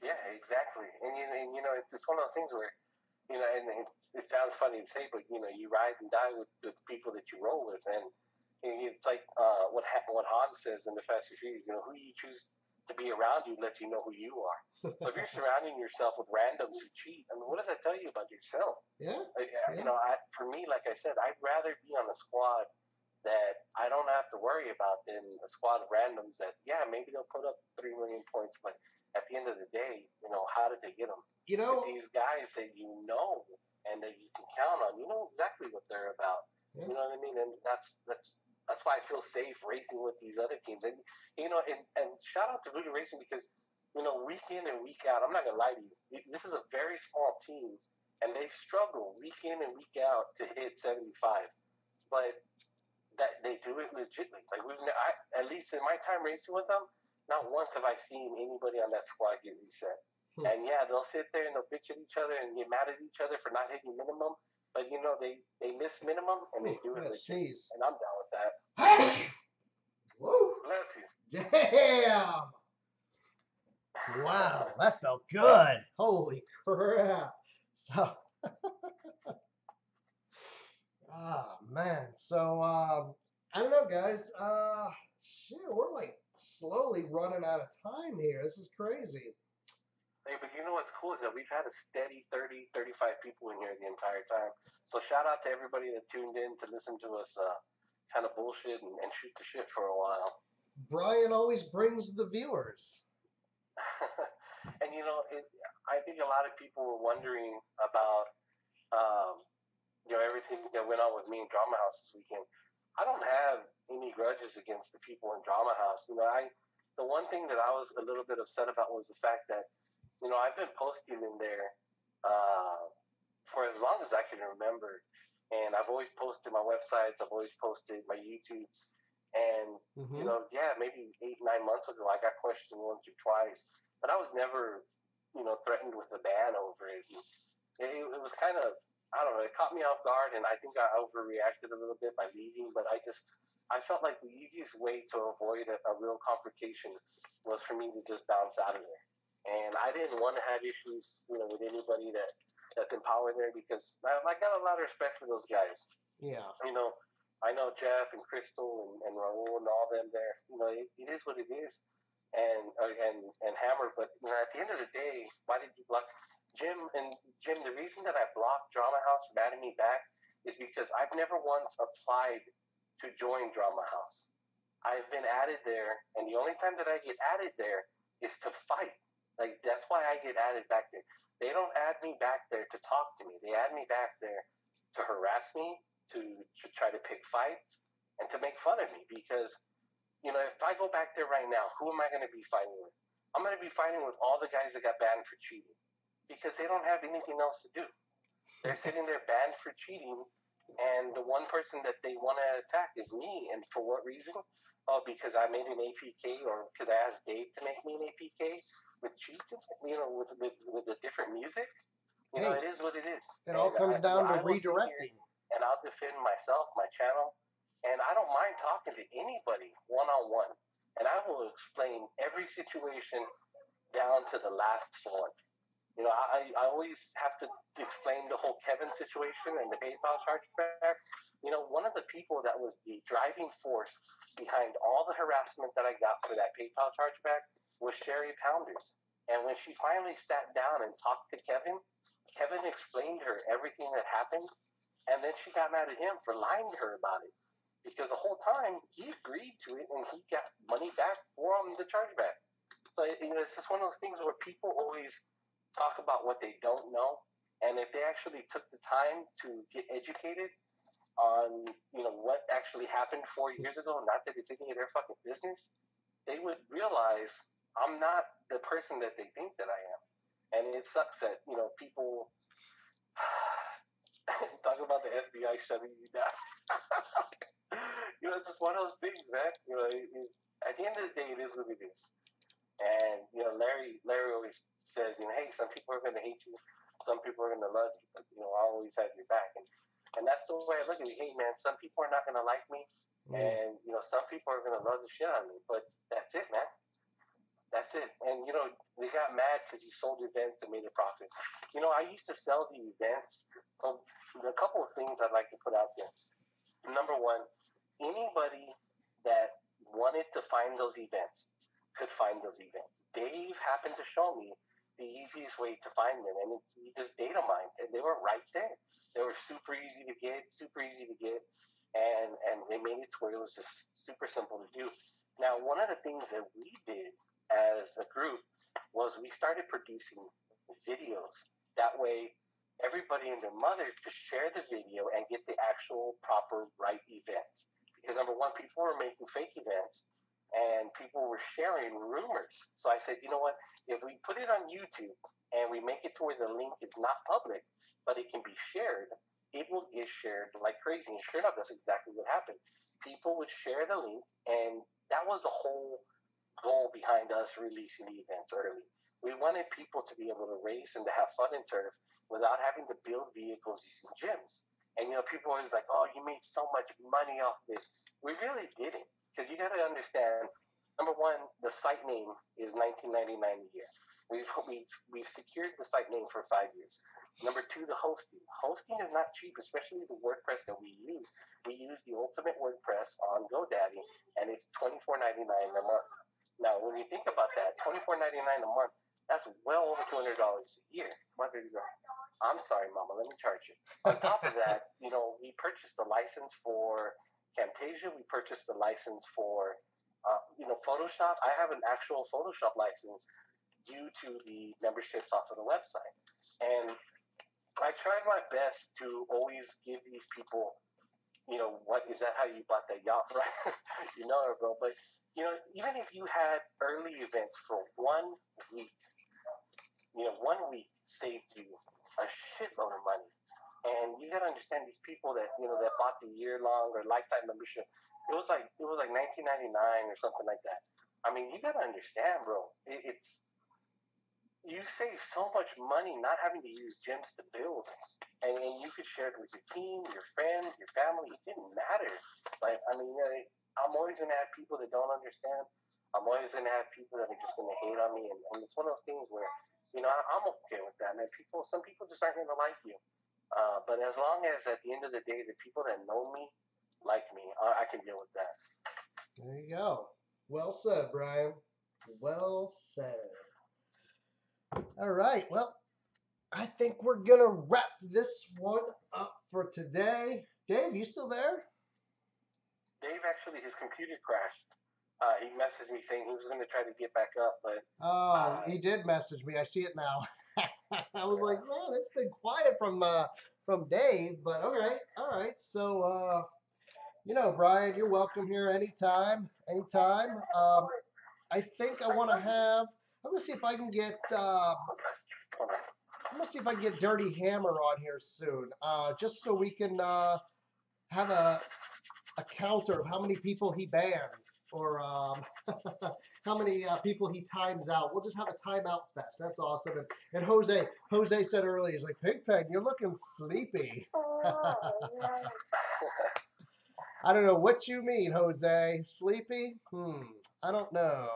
Yeah, exactly. And it's one of those things where, and it sounds funny to say, but you ride and die with the people that you roll with, and it's like what Han says in the Fast and Furious. Who you choose to be around you lets you know who you are. So if you're surrounding yourself with randoms who cheat, I mean, what does that tell you about yourself? Yeah. For me, like I said, I'd rather be on a squad that I don't have to worry about than a squad of randoms that, maybe they'll put up 3 million points, but at the end of the day, how did they get them? With these guys that and that you can count on, exactly what they're about. Yeah. You know what I mean? And that's why I feel safe racing with these other teams. And and shout out to Voodoo Racing because week in and week out, I'm not gonna lie to you, this is a very small team, and they struggle week in and week out to hit 75. But that they do it legitimately. Like at least in my time racing with them, not once have I seen anybody on that squad get reset. And they'll sit there and they'll bitch at each other and get mad at each other for not hitting minimum. But they miss minimum and they do it legit. And I'm down with that. Woo! Bless you. Damn! Wow, that felt good. Holy crap. So man. So I don't know, guys. We're like slowly running out of time here. This is crazy. Hey, but what's cool is that we've had a steady 30, 35 people in here the entire time. So shout out to everybody that tuned in to listen to us kind of bullshit and shoot the shit for a while. Brian always brings the viewers. And I think a lot of people were wondering about um, everything that went on with me in Drama House this weekend. I don't have any grudges against the people in Drama House. The one thing that I was a little bit upset about was the fact that I've been posting in there uh, for as long as I can remember, and I've always posted my websites. I've always posted my YouTubes, and Mm-hmm. yeah, maybe 8, 9 months ago, I got questioned once or twice, but I was never threatened with a ban over it. It was kind of, I don't know, it caught me off guard, and I think I overreacted a little bit by leaving. But I felt like the easiest way to avoid a real confrontation was for me to just bounce out of there. And I didn't want to have issues, with anybody that's in power there, because I got a lot of respect for those guys. Yeah. You know, I know Jeff and Crystal and Raul and all them there. It is what it is, and Hammer. But at the end of the day, why did you block Jim? And Jim, the reason that I blocked Drama House from adding me back is because I've never once applied to join Drama House. I've been added there, and the only time that I get added there is to fight. Like, that's why I get added back there. They don't add me back there to talk to me. They add me back there to harass me, to try to pick fights, and to make fun of me. Because if I go back there right now, who am I going to be fighting with? I'm going to be fighting with all the guys that got banned for cheating, because they don't have anything else to do. They're sitting there banned for cheating, and the one person that they want to attack is me. And for what reason? Oh, because I made an APK, or because I asked Dave to make me an APK with cheats, with the different music. Hey, It is what it is. it all And comes down to I will sit here redirecting. and I'll defend myself, my channel, and I don't mind talking to anybody one on one. And I will explain every situation down to the last one. I always have to explain the whole Kevin situation and the PayPal chargeback. One of the people that was the driving force behind all the harassment that I got for that PayPal chargeback was Sherry Pounders. And when she finally sat down and talked to Kevin, Kevin explained to her everything that happened, and then she got mad at him for lying to her about it. Because the whole time he agreed to it and he got money back from the chargeback. So it's just one of those things where people always talk about what they don't know, and if they actually took the time to get educated on what actually happened 4 years ago, not that it's any of their fucking business, they would realize I'm not the person that they think that I am. And it sucks that people talk about the FBI shutting you down. It's just one of those things, man. At the end of the day, it is what it is. And Larry always says, hey, some people are going to hate you, some people are going to love you, but I always have your back. And that's the way I look at it. Hey, man, some people are not going to like me, and some people are going to love the shit out of me. But that's it, man. That's it. And they got mad because you sold events and made a profit. I used to sell the events. A couple of things I'd like to put out there. Number one, anybody that wanted to find those events could find those events. Dave happened to show me the easiest way to find them, and he just data mined, and they were right there. They were super easy to get, and they made it to where it was just super simple to do. Now, one of the things that we did as a group was we started producing videos. That way, everybody and their mother could share the video and get the actual proper right events. Because number one, people were making fake events and people were sharing rumors. So I said, you know what? If we put it on YouTube and we make it to where the link is not public, but it can be shared, it will get shared like crazy. And sure enough, that's exactly what happened. People would share the link, and that was the whole goal behind us releasing the events early. We wanted people to be able to race and to have fun in turf without having to build vehicles using gyms. And people are always like, "Oh, you made so much money off this." We really didn't, because you got to understand. Number one, the site name is $19.99 a year. We've secured the site name for 5 years. Number two, the hosting. Hosting is not cheap, especially the WordPress that we use. We use the Ultimate WordPress on GoDaddy, and it's $24.99 a month. Now, when you think about that, $24.99 a month, that's well over $200 a year. Mother, you go, I'm sorry, Mama, let me charge you. On top of that, we purchased a license for Camtasia. We purchased a license for, Photoshop. I have an actual Photoshop license due to the memberships off of the website. And I tried my best to always give these people, what is that how you bought that yacht, right? You know it, bro. But, even if you had early events for 1 week, 1 week saved you a shitload of money. And you gotta understand these people that that bought the year long or lifetime membership. It was like 1999 or something like that. I mean, you gotta understand, bro. It's you save so much money not having to use gyms to build, and you could share it with your team, your friends, your family. It didn't matter. Like, I mean, I'm always gonna have people that don't understand. I'm always gonna have people that are just gonna hate on me, and it's one of those things where I'm okay with that, man. Some people just aren't gonna like you. But as long as at the end of the day, the people that know me like me, I can deal with that. There you go. Well said, Brian. Well said. All right. Well, I think we're going to wrap this one up for today. Dave, you still there? Dave, actually, his computer crashed. He messaged me saying he was going to try to get back up, but... Oh, he did message me. I see it now. I was like, man, it's been quiet from Dave, but all right. So, Brian, you're welcome here anytime. I think I want to have. I'm gonna see if I can get. I'm gonna see if I can get Dirty Hammer on here soon, just so we can have a counter of how many people he bans or how many people he times out. We'll just have a timeout fest. That's awesome. And Jose said earlier, he's like, Pigpen, you're looking sleepy. I don't know what you mean, Jose. Sleepy? I don't know.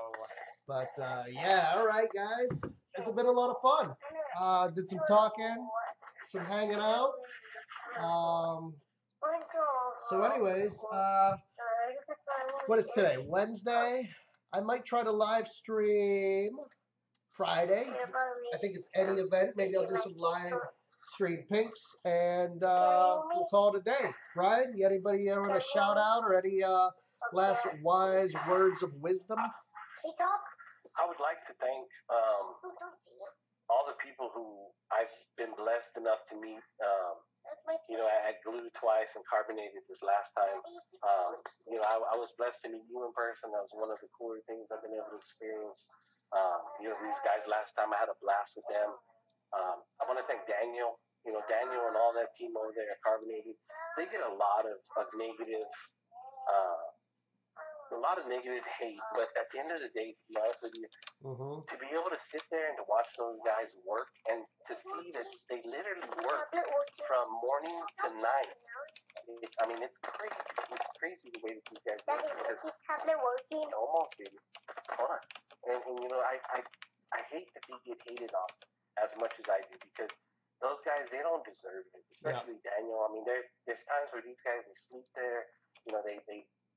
But yeah, all right, guys. It's been a lot of fun. Did some talking, some hanging out. So anyways, what is today? Wednesday? I might try to live stream Friday. I think it's any event. Maybe I'll do some live stream pinks, and we'll call it a day. Brian, you anybody want to shout out or any last wise words of wisdom? I would like to thank all the people who I've been blessed enough to meet. At Glue twice and Carbonated this last time. I was blessed to meet you in person. That was one of the cooler things I've been able to experience. These guys last time, I had a blast with them. I want to thank Daniel. Daniel and all that team over there at Carbonated. They get a lot of negative hate, but at the end of the day, to be honest with you, to be able to sit there and to watch those guys work and to see that they literally work from morning to night. It's crazy. It's crazy the way that these guys work. Almost, baby. Hold on. And I hate that they get hated on as much as I do, because those guys, they don't deserve it, especially Daniel. There's times where these guys, they sleep there.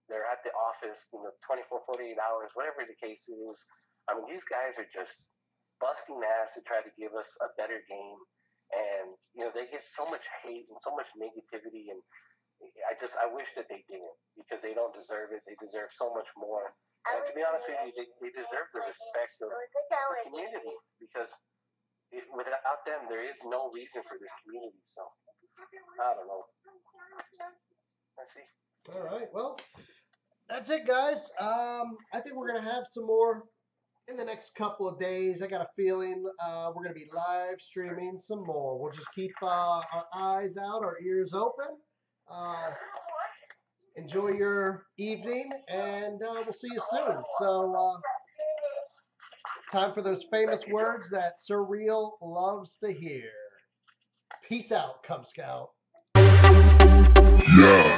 They're at the office, 24, 48 hours, whatever the case is. These guys are just busting ass to try to give us a better game. And, they get so much hate and so much negativity. And I wish that they didn't, because they don't deserve it. They deserve so much more. And to be honest with you, they deserve the respect of the community, because without them, there is no reason for this community. So, I don't know. Let's see. All right. Well, that's it, guys. I think we're going to have some more in the next couple of days. I got a feeling we're going to be live streaming some more. We'll just keep our eyes out, our ears open. Enjoy your evening, and we'll see you soon. So it's time for those famous words that Surreal loves to hear. Peace out, Cub Scout. Yeah.